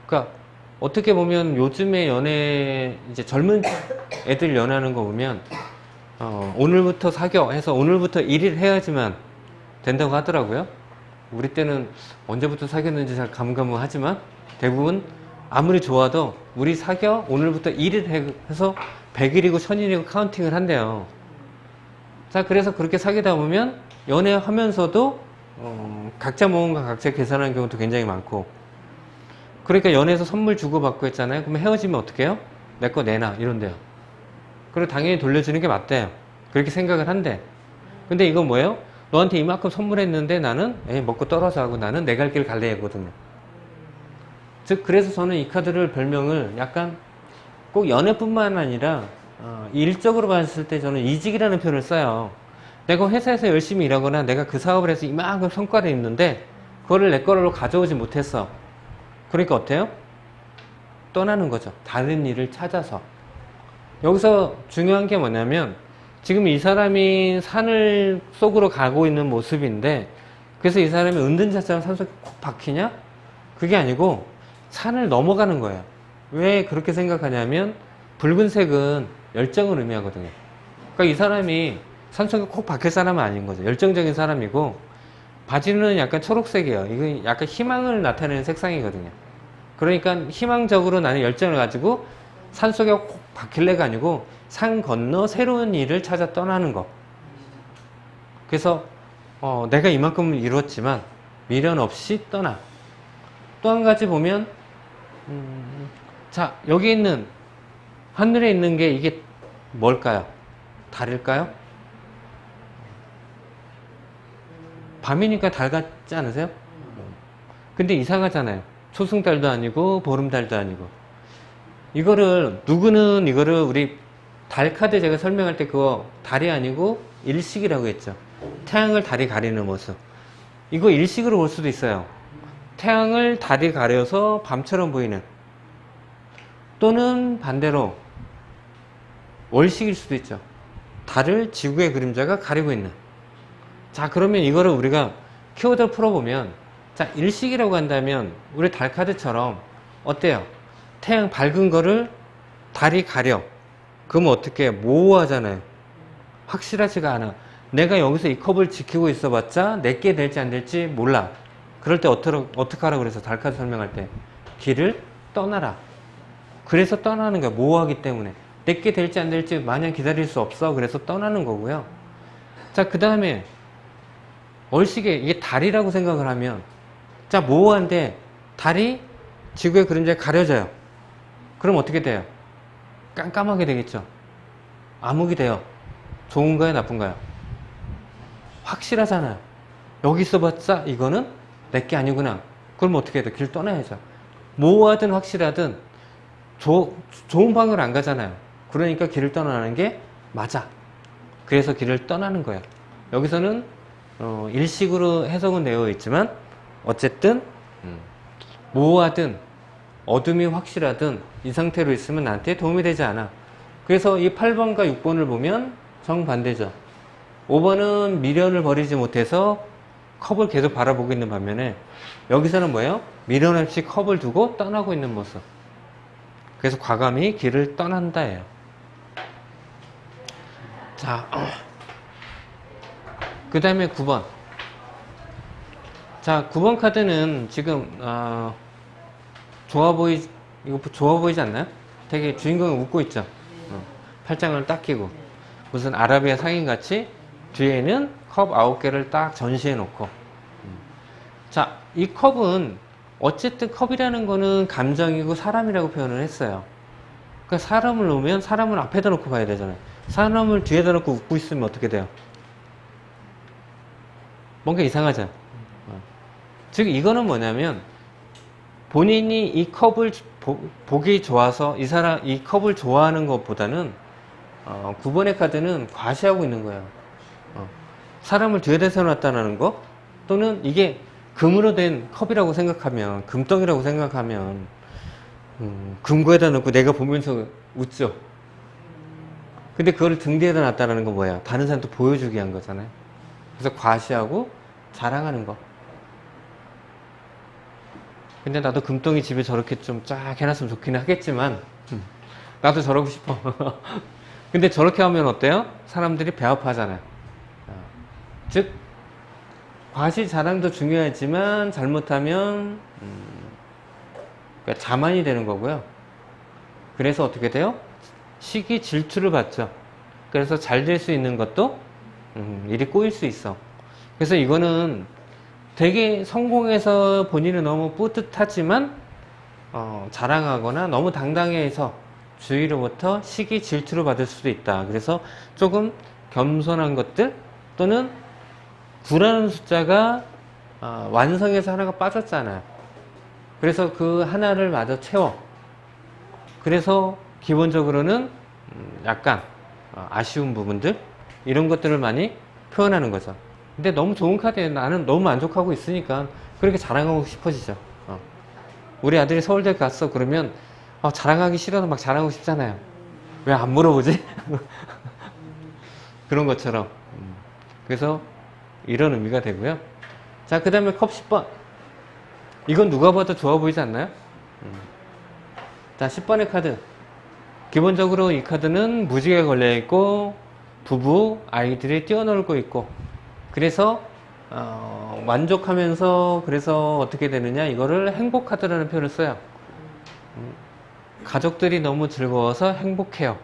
그러니까 어떻게 보면 요즘에 연애, 이제 젊은 애들 연애하는 거 보면 오늘부터 사겨 해서 오늘부터 1일 해야지만 된다고 하더라고요. 우리 때는 언제부터 사귀었는지 잘 가물가물하지만 대부분 아무리 좋아도 우리 사겨 오늘부터 1일 해서 100일이고 1000일이고 카운팅을 한대요. 자, 그래서 그렇게 사귀다 보면 연애하면서도 각자 모은 거 각자 계산하는 경우도 굉장히 많고, 그러니까 연애에서 선물 주고받고 했잖아요. 그러면 헤어지면 어떻게 해요? 내 거 내놔 이런대요. 그리고 당연히 돌려주는 게 맞대요. 그렇게 생각을 한대. 근데 이건 뭐예요? 너한테 이만큼 선물했는데 나는 먹고 떨어져 하고 나는 내 갈 길 갈래 하거든요. 즉 그래서 저는 이 카드를 별명을 약간 꼭 연애뿐만 아니라 일적으로 봤을 때 저는 이직이라는 표현을 써요. 내가 회사에서 열심히 일하거나 내가 그 사업을 해서 이만큼 성과를 있는데 그거를 내 거로 가져오지 못했어. 그러니까 어때요? 떠나는 거죠. 다른 일을 찾아서. 여기서 중요한 게 뭐냐면 지금 이 사람이 산을 속으로 가고 있는 모습인데, 그래서 이 사람이 은둔자처럼 산속에 콕 박히냐? 그게 아니고 산을 넘어가는 거예요. 왜 그렇게 생각하냐면 붉은색은 열정을 의미하거든요. 그러니까 이 사람이 산속에 콕 박힐 사람은 아닌 거죠. 열정적인 사람이고, 바지는 약간 초록색이에요. 이건 약간 희망을 나타내는 색상이거든요. 그러니까 희망적으로 나는 열정을 가지고 산속에 콕 박힐래가 아니고 산 건너 새로운 일을 찾아 떠나는 거. 그래서 내가 이만큼은 이루었지만 미련 없이 떠나. 또 한 가지 보면 자, 여기 있는 하늘에 있는 게 이게 뭘까요? 달일까요? 밤이니까 달 같지 않으세요? 근데 이상하잖아요. 초승달도 아니고 보름달도 아니고. 누구는 이거를 우리 달 카드 제가 설명할 때 그거 달이 아니고 일식이라고 했죠. 태양을 달이 가리는 모습. 이거 일식으로 볼 수도 있어요. 태양을 달이 가려서 밤처럼 보이는. 또는 반대로 월식일 수도 있죠. 달을 지구의 그림자가 가리고 있는. 자, 그러면 이거를 우리가 키워드 풀어보면, 자, 일식이라고 한다면 우리 달 카드처럼 어때요? 태양 밝은 거를 달이 가려. 그러면 어떻게 해? 모호하잖아요. 확실하지가 않아. 내가 여기서 이 컵을 지키고 있어봤자 내게 될지 안 될지 몰라. 그럴 때 어떻게 하라고 그래서 달 카드 설명할 때 길을 떠나라. 그래서 떠나는 거야. 모호하기 때문에 내게 될지 안 될지 마냥 기다릴 수 없어. 그래서 떠나는 거고요. 자, 그 다음에 월식에 이게 달이라고 생각을 하면, 자, 모호한데 달이 지구의 그림자에 가려져요. 그럼 어떻게 돼요? 깜깜하게 되겠죠. 암흑이 돼요. 좋은가요, 나쁜가요? 확실하잖아요. 여기 있어봤자 이거는 내게 아니구나. 그럼 어떻게 해야 돼? 길 떠나야죠. 모호하든 확실하든 좋은 방향으로 안 가잖아요. 그러니까 길을 떠나는 게 맞아. 그래서 길을 떠나는 거예요. 여기서는 일식으로 해석은 되어 있지만 어쨌든 모호하든 어둠이 확실하든 이 상태로 있으면 나한테 도움이 되지 않아. 그래서 이 8번과 6번을 보면 정반대죠. 5번은 미련을 버리지 못해서 컵을 계속 바라보고 있는 반면에 여기서는 뭐예요? 미련 없이 컵을 두고 떠나고 있는 모습. 그래서 과감히 길을 떠난다예요. 자, 그 다음에 9번. 자, 9번 카드는 지금 이거 좋아 보이지 않나요? 되게 주인공이 웃고 있죠. 팔짱을 딱 끼고 무슨 아라비아 상인같이 뒤에는 컵 9개를 딱 전시해 놓고. 자, 이 컵은 어쨌든 컵이라는 거는 감정이고 사람이라고 표현을 했어요. 그러니까 사람을 놓으면 사람을 앞에다 놓고 봐야 되잖아요. 사람을 뒤에다 놓고 웃고 있으면 어떻게 돼요? 뭔가 이상하죠. 즉 이거는 뭐냐면 본인이 이 컵을 보기 좋아서 이 컵을 좋아하는 것보다는 9번의 카드는 과시하고 있는 거예요. 사람을 뒤에다 세워놨다는 거, 또는 이게 금으로 된 컵이라고 생각하면, 금덩이라고 생각하면 금고에다 넣고 내가 보면서 웃죠. 근데 그걸 등 뒤에다 놨다는 건 뭐야? 다른 사람한테 보여주기 위한 거잖아요. 그래서 과시하고 자랑하는 거. 근데 나도 금덩이 집에 저렇게 좀 쫙 해놨으면 좋긴 하겠지만 나도 저러고 싶어. 근데 저렇게 하면 어때요? 사람들이 배아파하잖아요. 즉 과시 자랑도 중요하지만 잘못하면 그러니까 자만이 되는 거고요. 그래서 어떻게 돼요? 시기 질투를 받죠. 그래서 잘 될 수 있는 것도 일이 꼬일 수 있어. 그래서 이거는 되게 성공해서 본인은 너무 뿌듯하지만 자랑하거나 너무 당당해서 주위로부터 시기 질투를 받을 수도 있다. 그래서 조금 겸손한 것들 또는 9라는 숫자가 완성해서 하나가 빠졌잖아요. 그래서 그 하나를 마저 채워. 그래서 기본적으로는 약간 아쉬운 부분들 이런 것들을 많이 표현하는 거죠. 근데 너무 좋은 카드예요. 나는 너무 만족하고 있으니까 그렇게 자랑하고 싶어지죠. 우리 아들이 서울대 갔어 그러면 자랑하기 싫어서 막 자랑하고 싶잖아요. 왜 안 물어보지? 그런 것처럼. 그래서 이런 의미가 되고요. 자, 그 다음에 컵 10번. 이건 누가 봐도 좋아 보이지 않나요? 자, 10번의 카드. 기본적으로 이 카드는 무지개 걸려있고 부부, 아이들이 뛰어놀고 있고 그래서 만족하면서 그래서 어떻게 되느냐 이거를 행복 카드라는 표현을 써요. 가족들이 너무 즐거워서 행복해요.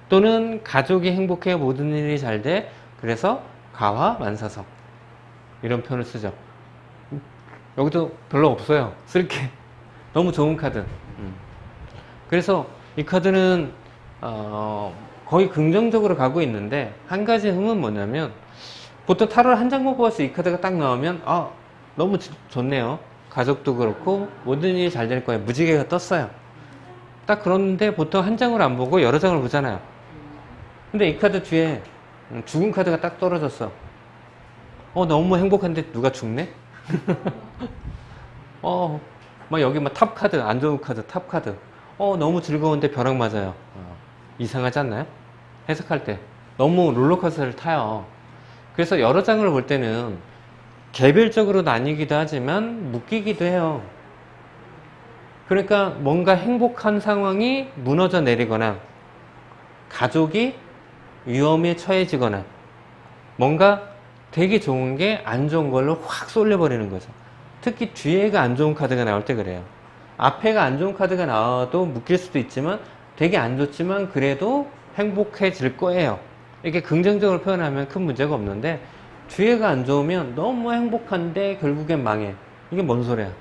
또는 가족이 행복해 모든 일이 잘 돼 그래서 가화 만사성 이런 표현을 쓰죠. 여기도 별로 없어요. 쓸게 너무 좋은 카드. 그래서 이 카드는 거의 긍정적으로 가고 있는데 한 가지 흠은 뭐냐면 보통 타로를 한 장 먹고 와서 이 카드가 딱 나오면 너무 좋네요. 가족도 그렇고 모든 일이 잘 될 거예요. 무지개가 떴어요. 딱 그런데 보통 한 장을 안 보고 여러 장을 보잖아요. 근데 이 카드 뒤에 죽은 카드가 딱 떨어졌어. 너무 행복한데 누가 죽네? 막 여기 막 탑 카드, 안 좋은 카드, 탑 카드. 너무 즐거운데 벼락 맞아요. 이상하지 않나요? 해석할 때. 너무 롤러코스터를 타요. 그래서 여러 장을 볼 때는 개별적으로 나뉘기도 하지만 묶이기도 해요. 그러니까 뭔가 행복한 상황이 무너져 내리거나 가족이 위험에 처해지거나 뭔가 되게 좋은 게 안 좋은 걸로 확 쏠려버리는 거죠. 특히 뒤에가 안 좋은 카드가 나올 때 그래요. 앞에가 안 좋은 카드가 나와도 묶일 수도 있지만 되게 안 좋지만 그래도 행복해질 거예요. 이렇게 긍정적으로 표현하면 큰 문제가 없는데 뒤에가 안 좋으면 너무 행복한데 결국엔 망해. 이게 뭔 소리야.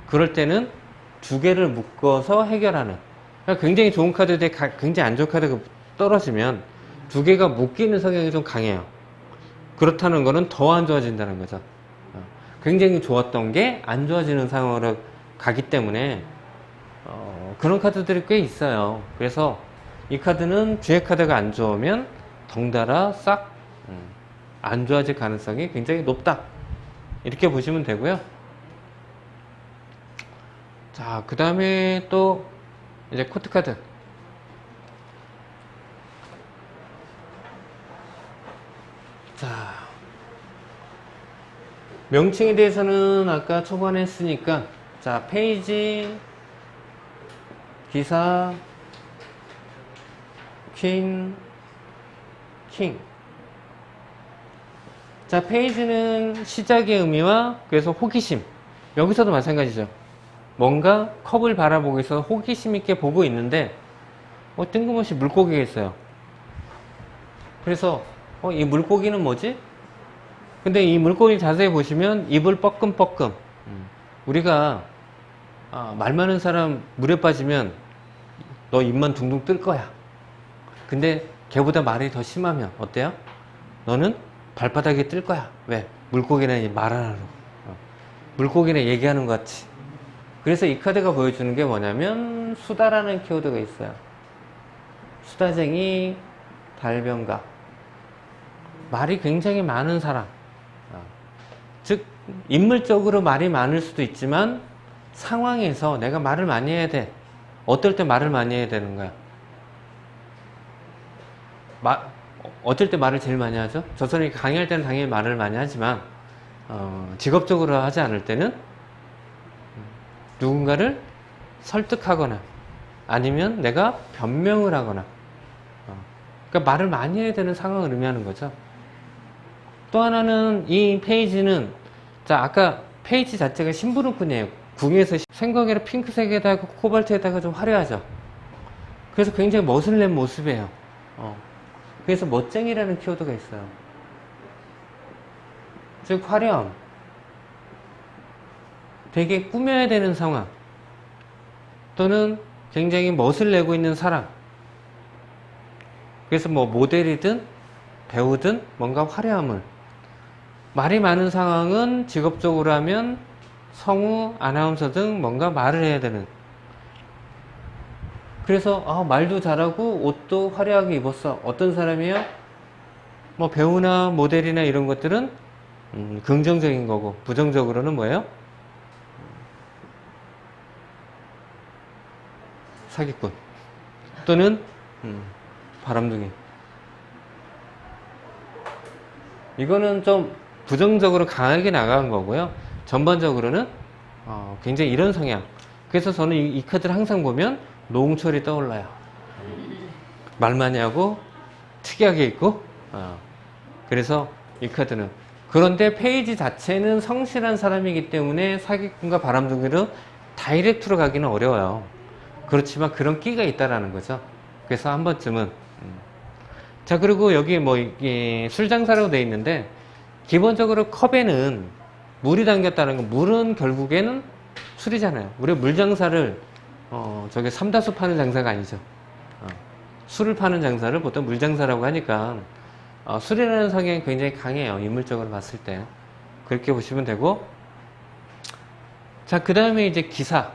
그럴 때는 두 개를 묶어서 해결하는. 그러니까 굉장히 좋은 카드인데 굉장히 안 좋은 카드가 떨어지면 두 개가 묶이는 성향이 좀 강해요. 그렇다는 거는 더 안 좋아진다는 거죠. 굉장히 좋았던 게 안 좋아지는 상황으로 가기 때문에 그런 카드들이 꽤 있어요. 그래서 이 카드는 뒤에 카드가 안 좋으면 덩달아 싹 안 좋아질 가능성이 굉장히 높다. 이렇게 보시면 되고요. 자, 그 다음에 또 이제 코트 카드. 자, 명칭에 대해서는 아까 초반에 했으니까 자, 페이지, 기사, 퀸, 킹. 자, 페이지는 시작의 의미와 그래서 호기심. 여기서도 마찬가지죠. 뭔가 컵을 바라보고 있어서 호기심 있게 보고 있는데 뜬금없이 물고기가 있어요. 그래서 이 물고기는 뭐지? 근데 이 물고기 자세히 보시면 입을 뻐끔뻐끔. 우리가 말 많은 사람 물에 빠지면 너 입만 둥둥 뜰 거야. 근데 걔보다 말이 더 심하면 어때요? 너는 발바닥에 뜰 거야. 왜? 물고기는 말 하나로. 물고기는 얘기하는 것 같이. 그래서 이 카드가 보여주는 게 뭐냐면 수다라는 키워드가 있어요. 수다쟁이, 달변가. 말이 굉장히 많은 사람. 즉 인물적으로 말이 많을 수도 있지만 상황에서 내가 말을 많이 해야 돼. 어떨 때 말을 많이 해야 되는 거야? 어떨 때 말을 제일 많이 하죠? 저 사람이 강의할 때는 당연히 말을 많이 하지만 직업적으로 하지 않을 때는 누군가를 설득하거나 아니면 내가 변명을 하거나 그러니까 말을 많이 해야 되는 상황을 의미하는 거죠. 또 하나는 이 페이지는 자 아까 페이지 자체가 심부름꾼이에요. 궁에서 생과개를 핑크색에다가 코발트에다가 좀 화려하죠. 그래서 굉장히 멋을 낸 모습이에요. 그래서 멋쟁이라는 키워드가 있어요. 즉 화려함, 되게 꾸며야 되는 상황 또는 굉장히 멋을 내고 있는 사람. 그래서 뭐 모델이든 배우든 뭔가 화려함을 말이 많은 상황은 직업적으로 하면 성우, 아나운서 등 뭔가 말을 해야 되는. 그래서 말도 잘하고 옷도 화려하게 입었어. 어떤 사람이요? 뭐 배우나 모델이나 이런 것들은 긍정적인 거고 부정적으로는 뭐예요? 사기꾼 또는 바람둥이. 이거는 좀 부정적으로 강하게 나간 거고요. 전반적으로는 굉장히 이런 성향. 그래서 저는 이 카드를 항상 보면 노홍철이 떠올라요. 말 많이 하고 특이하게 있고 그래서 이 카드는 그런데 페이지 자체는 성실한 사람이기 때문에 사기꾼과 바람둥이로 다이렉트로 가기는 어려워요. 그렇지만 그런 끼가 있다라는 거죠. 그래서 한 번쯤은 자 그리고 여기 뭐 이게 술 장사라고 되어 있는데 기본적으로 컵에는 물이 담겼다는 건 물은 결국에는 술이잖아요. 우리가 물 장사를 저게 삼다수 파는 장사가 아니죠. 술을 파는 장사를 보통 물 장사라고 하니까 술이라는 성향이 굉장히 강해요. 인물적으로 봤을 때 그렇게 보시면 되고 자 그 다음에 이제 기사.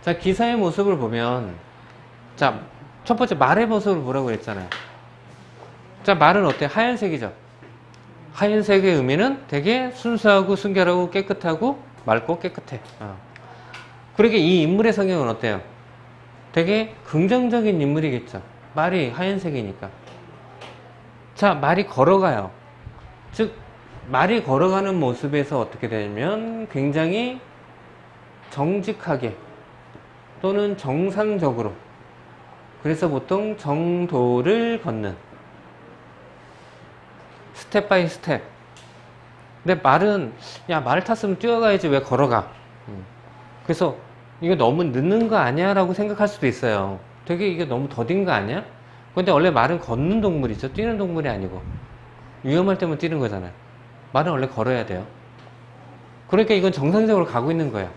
자 기사의 모습을 보면 자 첫 번째 말의 모습을 보라고 그랬잖아요. 자 말은 어때요? 하얀색이죠. 하얀색의 의미는 되게 순수하고 순결하고 깨끗하고 맑고 깨끗해. 그러게 이 인물의 성향은 어때요? 되게 긍정적인 인물이겠죠. 말이 하얀색이니까. 자 말이 걸어가요. 즉 말이 걸어가는 모습에서 어떻게 되냐면 굉장히 정직하게 또는 정상적으로 그래서 보통 정도를 걷는 스텝 바이 스텝. 근데 말은 야 말 탔으면 뛰어가야지 왜 걸어가. 그래서 이거 너무 늦는 거 아니야 라고 생각할 수도 있어요. 되게 이게 너무 더딘 거 아니야? 근데 원래 말은 걷는 동물이죠. 뛰는 동물이 아니고 위험할 때만 뛰는 거잖아요. 말은 원래 걸어야 돼요. 그러니까 이건 정상적으로 가고 있는 거예요.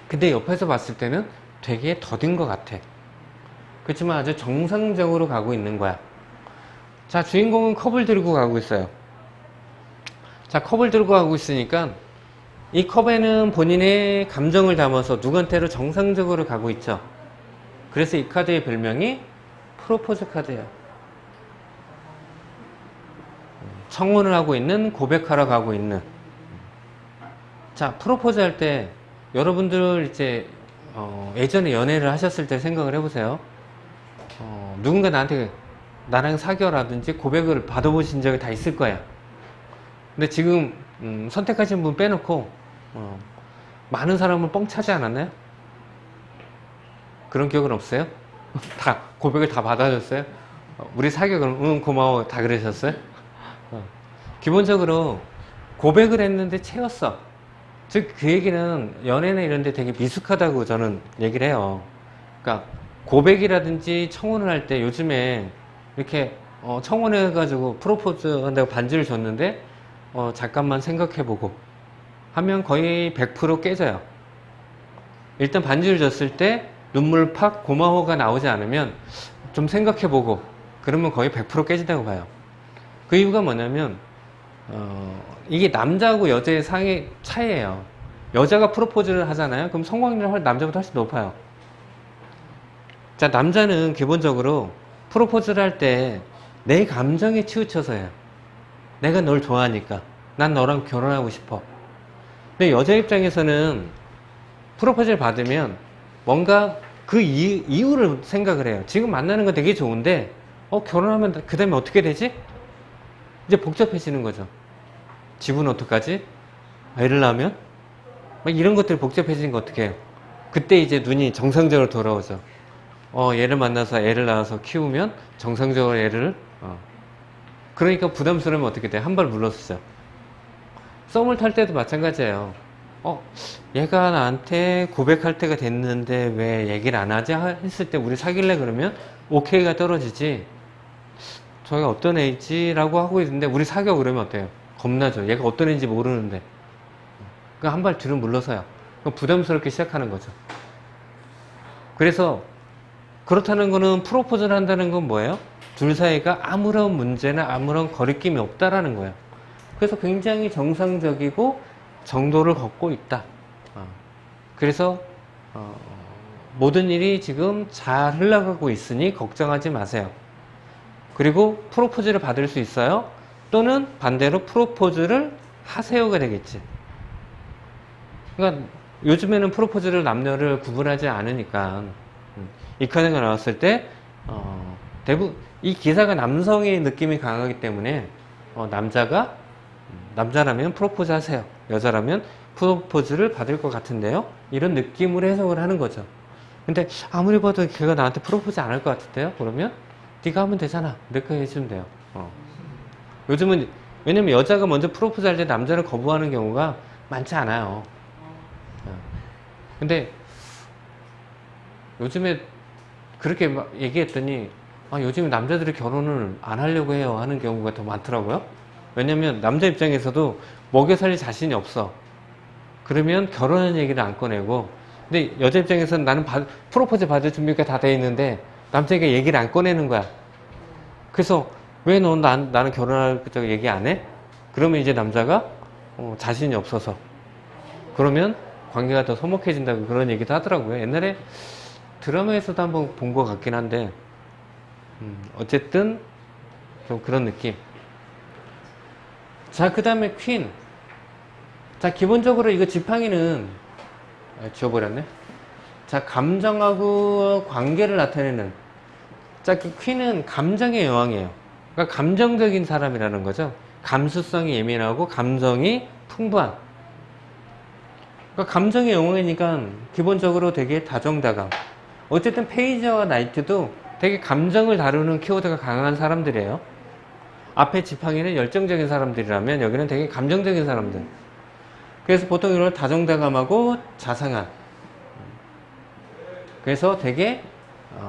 근데 옆에서 봤을 때는 되게 더딘 것 같아. 그렇지만 아주 정상적으로 가고 있는 거야. 자 주인공은 컵을 들고 가고 있어요. 자 컵을 들고 가고 있으니까 이 컵에는 본인의 감정을 담아서 누구한테로 정상적으로 가고 있죠. 그래서 이 카드의 별명이 프로포즈 카드예요. 청혼을 하고 있는, 고백하러 가고 있는. 자 프로포즈 할 때 여러분들 이제 예전에 연애를 하셨을 때 생각을 해보세요. 누군가 나한테 나랑 사귀어라든지 고백을 받아보신 적이 다 있을 거야. 근데 지금 선택하신 분 빼놓고 많은 사람을 뻥 차지 않았나요? 그런 기억은 없어요? 다 고백을 다 받아줬어요? 우리 사귀어 그럼 응 고마워 다 그러셨어요? 기본적으로 고백을 했는데 채웠어. 즉 그 얘기는 연애나 이런 데 되게 미숙하다고 저는 얘기를 해요. 그러니까 고백이라든지 청혼을 할 때 요즘에 이렇게 청혼해가지고 프로포즈 한다고 반지를 줬는데 잠깐만 생각해보고 하면 거의 100% 깨져요. 일단 반지를 줬을 때 눈물 팍 고마워가 나오지 않으면 좀 생각해보고 그러면 거의 100% 깨진다고 봐요. 그 이유가 뭐냐면 이게 남자하고 여자의 상의 차이예요. 여자가 프로포즈를 하잖아요. 그럼 성공률이 남자보다 훨씬 높아요. 자 남자는 기본적으로 프로포즈를 할 때 내 감정에 치우쳐서 해요. 내가 널 좋아하니까 난 너랑 결혼하고 싶어. 근데 여자 입장에서는 프로포즈를 받으면 뭔가 그 이유를 생각을 해요. 지금 만나는 건 되게 좋은데 결혼하면 그 다음에 어떻게 되지? 이제 복잡해지는 거죠. 집은 어떡하지? 애를 낳으면? 막 이런 것들이 복잡해지는 거 어떻게 해요? 그때 이제 눈이 정상적으로 돌아오죠. 얘를 만나서 애를 낳아서 키우면 정상적으로 애를, 그러니까 부담스러우면 어떻게 돼요? 한 발 물러서죠. 썸을 탈 때도 마찬가지예요. 얘가 나한테 고백할 때가 됐는데 왜 얘기를 안 하지? 했을 때 우리 사귈래 그러면 오케이가 떨어지지. 저희가 어떤 애지? 라고 하고 있는데 우리 사겨 그러면 어때요? 겁나죠. 얘가 어떤 애인지 모르는데. 그러니까 한 발 뒤로 물러서요. 부담스럽게 시작하는 거죠. 그래서 그렇다는 거는 프로포즈를 한다는 건 뭐예요? 둘 사이가 아무런 문제나 아무런 거리낌이 없다라는 거예요. 그래서 굉장히 정상적이고 정도를 걷고 있다. 그래서 모든 일이 지금 잘 흘러가고 있으니 걱정하지 마세요. 그리고 프로포즈를 받을 수 있어요. 또는 반대로 프로포즈를 하세요가 되겠지. 그러니까 요즘에는 프로포즈를 남녀를 구분하지 않으니까 이 카드가 나왔을 때 대부분 이 기사가 남성의 느낌이 강하기 때문에 남자라면 프로포즈 하세요. 여자라면 프로포즈를 받을 것 같은데요. 이런 느낌으로 해석을 하는 거죠. 근데 아무리 봐도 걔가 나한테 프로포즈 안 할 것 같은데요. 그러면 네가 하면 되잖아. 내가 해주면 돼요. 요즘은 왜냐면 여자가 먼저 프로포즈 할 때 남자를 거부하는 경우가 많지 않아요. 근데 요즘에 그렇게 막 얘기했더니 요즘 남자들이 결혼을 안 하려고 해요 하는 경우가 더 많더라고요. 왜냐면 남자 입장에서도 먹여 살릴 자신이 없어. 그러면 결혼하는 얘기를 안 꺼내고, 근데 여자 입장에서는 나는 프로포즈 받을 준비가 다 돼 있는데 남자가 얘기를 안 꺼내는 거야. 그래서 왜 넌 나는 결혼할 거 얘기 안 해? 그러면 이제 남자가 자신이 없어서 그러면 관계가 더 서먹해진다고 그런 얘기도 하더라고요. 옛날에 드라마에서도 한번 본 것 같긴 한데 어쨌든 좀 그런 느낌. 자, 그 다음에 퀸. 자, 기본적으로 이거 지팡이는 지워버렸네. 자, 감정하고 관계를 나타내는. 자, 그 퀸은 감정의 여왕이에요. 그러니까 감정적인 사람이라는 거죠. 감수성이 예민하고 감정이 풍부한. 그러니까 감정의 여왕이니까 기본적으로 되게 다정다감. 어쨌든 페이지와 나이트도 되게 감정을 다루는 키워드가 강한 사람들이에요. 앞에 지팡이는 열정적인 사람들이라면 여기는 되게 감정적인 사람들. 그래서 보통 이걸 다정다감하고 자상한. 그래서 되게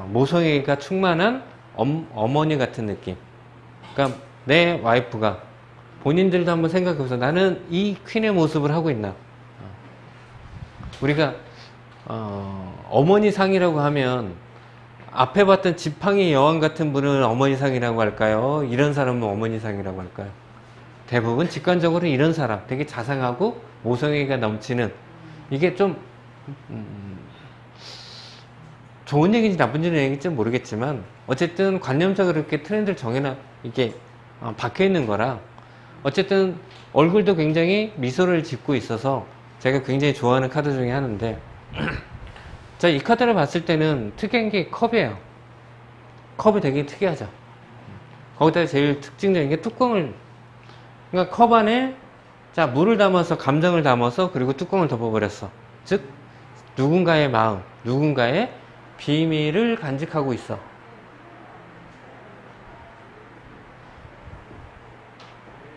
모성애가 충만한 어머니 같은 느낌. 그러니까 내 와이프가 본인들도 한번 생각해보세요. 나는 이 퀸의 모습을 하고 있나. 우리가 어머니 상이라고 하면 앞에 봤던 지팡이 여왕 같은 분은 어머니 상이라고 할까요? 이런 사람은 어머니 상이라고 할까요? 대부분 직관적으로 이런 사람, 되게 자상하고 모성애가 넘치는, 이게 좀 좋은 얘기인지 나쁜 얘기인지 모르겠지만 어쨌든 관념적으로 이렇게 트렌드를 정해놔, 이게 박혀 있는 거라. 어쨌든 얼굴도 굉장히 미소를 짓고 있어서 제가 굉장히 좋아하는 카드 중에 하나인데 자, 이 카드를 봤을 때는 특이한 게 컵이에요. 컵이 되게 특이하죠. 거기다 제일 특징적인 게 뚜껑을, 그러니까 컵 안에 자, 물을 담아서 감정을 담아서 그리고 뚜껑을 덮어버렸어. 즉 누군가의 마음, 누군가의 비밀을 간직하고 있어.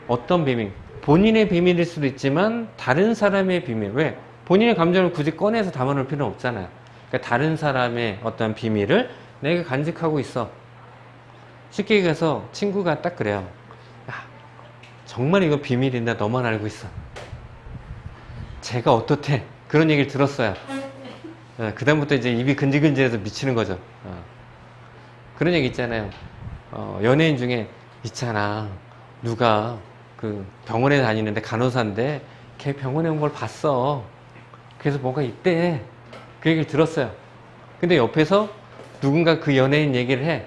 어떤 비밀? 본인의 비밀일 수도 있지만 다른 사람의 비밀. 왜? 본인의 감정을 굳이 꺼내서 담아놓을 필요는 없잖아요. 그러니까 다른 사람의 어떤 비밀을 내가 간직하고 있어. 쉽게 얘기해서 친구가 딱 그래요. 야, 정말 이거 비밀인데 너만 알고 있어. 제가 어떻대? 그런 얘기를 들었어요. 그 다음부터 이제 입이 근질근질해서 미치는 거죠. 그런 얘기 있잖아요. 연예인 중에 있잖아. 누가 그 병원에 다니는데 간호사인데 걔 병원에 온 걸 봤어. 그래서 뭐가 있대. 그 얘기를 들었어요. 근데 옆에서 누군가 그 연예인 얘기를 해.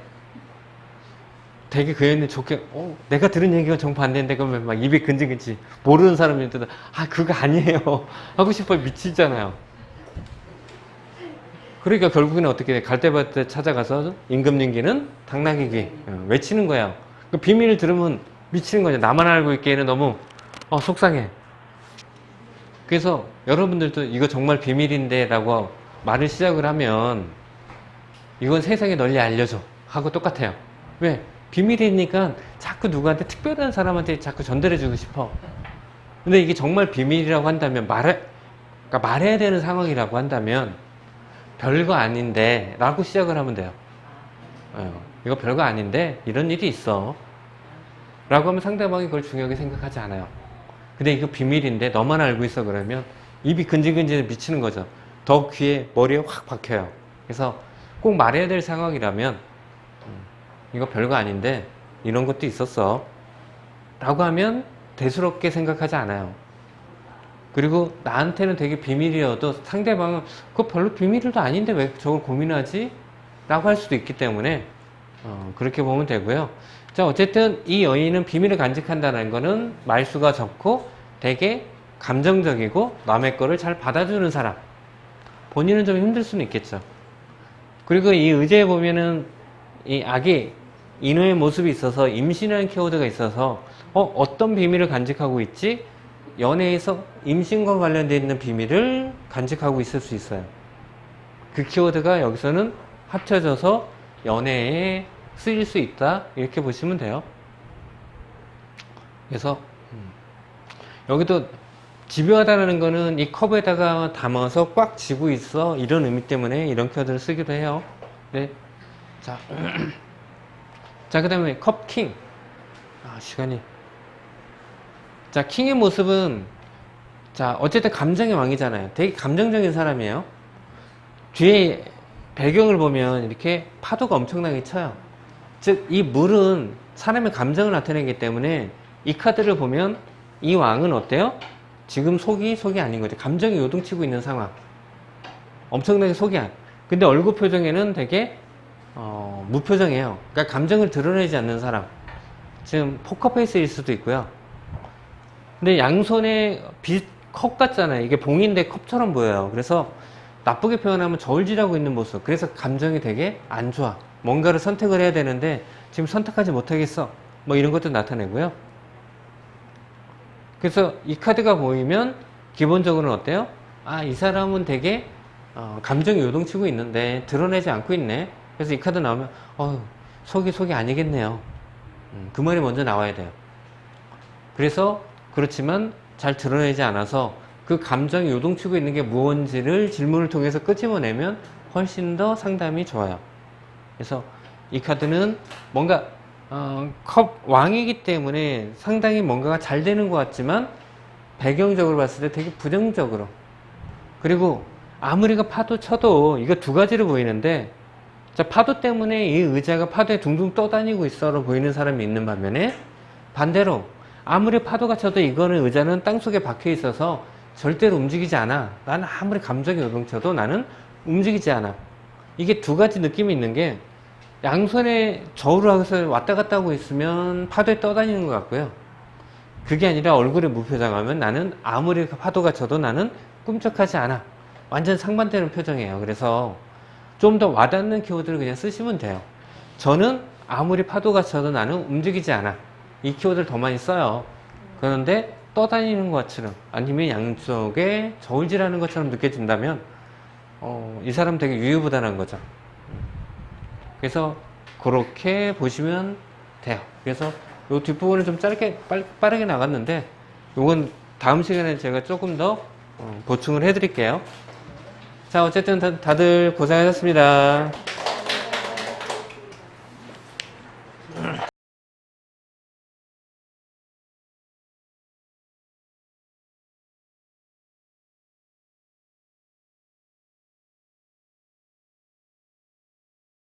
되게 그 연예인 좋게, 내가 들은 얘기가 정반대인데, 그러면 막 입이 근질근질. 모르는 사람인데도, 그거 아니에요. 하고 싶어 미치잖아요. 그러니까 결국에는 어떻게 돼? 갈대밭에 찾아가서 임금님기는 당나귀귀 외치는 거야. 그 비밀을 들으면 미치는 거죠. 나만 알고 있기에는 너무 속상해. 그래서 여러분들도 이거 정말 비밀인데 라고 말을 시작을 하면 이건 세상에 널리 알려줘 하고 똑같아요. 왜? 비밀이니까 자꾸 누구한테 특별한 사람한테 자꾸 전달해주고 싶어. 근데 이게 정말 비밀이라고 한다면 그러니까 말해야 되는 상황이라고 한다면 별거 아닌데 라고 시작을 하면 돼요. 이거 별거 아닌데 이런 일이 있어 라고 하면 상대방이 그걸 중요하게 생각하지 않아요. 근데 이거 비밀인데 너만 알고 있어 그러면 입이 근질근질 미치는 거죠. 더 귀에 머리에 확 박혀요. 그래서 꼭 말해야 될 상황이라면 이거 별거 아닌데 이런 것도 있었어 라고 하면 대수롭게 생각하지 않아요. 그리고 나한테는 되게 비밀이어도 상대방은 그거 별로 비밀도 아닌데 왜 저걸 고민하지? 라고 할 수도 있기 때문에 그렇게 보면 되고요. 자, 어쨌든 이 여인은 비밀을 간직한다는 거는 말수가 적고 되게 감정적이고 남의 거를 잘 받아주는 사람. 본인은 좀 힘들 수는 있겠죠. 그리고 이 의제에 보면은 이 아기 인후의 모습이 있어서 임신이라는 키워드가 있어서 어떤 비밀을 간직하고 있지? 연애에서 임신과 관련되어 있는 비밀을 간직하고 있을 수 있어요. 그 키워드가 여기서는 합쳐져서 연애에 쓰일 수 있다 이렇게 보시면 돼요. 그래서 여기도 집요하다는 거는 이 컵에다가 담아서 꽉 쥐고 있어 이런 의미 때문에 이런 키워드를 쓰기도 해요. 네. 자, 그 다음에 컵킹. 시간이. 자, 킹의 모습은, 자, 어쨌든 감정의 왕이잖아요. 되게 감정적인 사람이에요. 뒤에 배경을 보면 이렇게 파도가 엄청나게 쳐요. 즉, 이 물은 사람의 감정을 나타내기 때문에 이 카드를 보면 이 왕은 어때요? 지금 속이 아닌 거죠. 감정이 요동치고 있는 상황. 엄청나게 속이 근데 얼굴 표정에는 되게 무표정이에요. 그러니까 감정을 드러내지 않는 사람. 지금 포커페이스일 수도 있고요. 근데 양손에 컵 같잖아요. 이게 봉인데 컵처럼 보여요. 그래서 나쁘게 표현하면 저울질하고 있는 모습. 그래서 감정이 되게 안 좋아. 뭔가를 선택을 해야 되는데 지금 선택하지 못하겠어. 뭐 이런 것도 나타내고요. 그래서 이 카드가 보이면 기본적으로는 어때요? 이 사람은 되게 감정이 요동치고 있는데 드러내지 않고 있네. 그래서 이 카드 나오면 속이 아니겠네요. 그 말이 먼저 나와야 돼요. 그래서 그렇지만 잘 드러내지 않아서 그 감정이 요동치고 있는 게 무언지를 질문을 통해서 끄집어내면 훨씬 더 상담이 좋아요. 그래서 이 카드는 뭔가 컵 왕이기 때문에 상당히 뭔가가 잘 되는 것 같지만 배경적으로 봤을 때 되게 부정적으로, 그리고 아무리가 파도 쳐도 이거 두 가지로 보이는데, 자, 파도 때문에 이 의자가 파도에 둥둥 떠다니고 있어로 보이는 사람이 있는 반면에 반대로 아무리 파도가 쳐도 이거는 의자는 땅속에 박혀 있어서 절대로 움직이지 않아. 나는 아무리 감정이 요동쳐도 나는 움직이지 않아. 이게 두 가지 느낌이 있는 게, 양손에 저울을 하고서 왔다 갔다 하고 있으면 파도에 떠다니는 것 같고요. 그게 아니라 얼굴에 무표정하면 나는 아무리 파도가 쳐도 나는 꿈쩍하지 않아. 완전 상반되는 표정이에요. 그래서 좀 더 와닿는 키워드를 그냥 쓰시면 돼요. 저는 아무리 파도가 쳐도 나는 움직이지 않아. 이 키워드를 더 많이 써요. 그런데 떠다니는 것처럼, 아니면 양쪽에 저울질하는 것처럼 느껴진다면 이 사람 되게 유유부단한 거죠. 그래서 그렇게 보시면 돼요. 그래서 이 뒷부분은 좀 짧게 빠르게 나갔는데, 이건 다음 시간에 제가 조금 더 보충을 해드릴게요. 자, 어쨌든 다들 고생하셨습니다.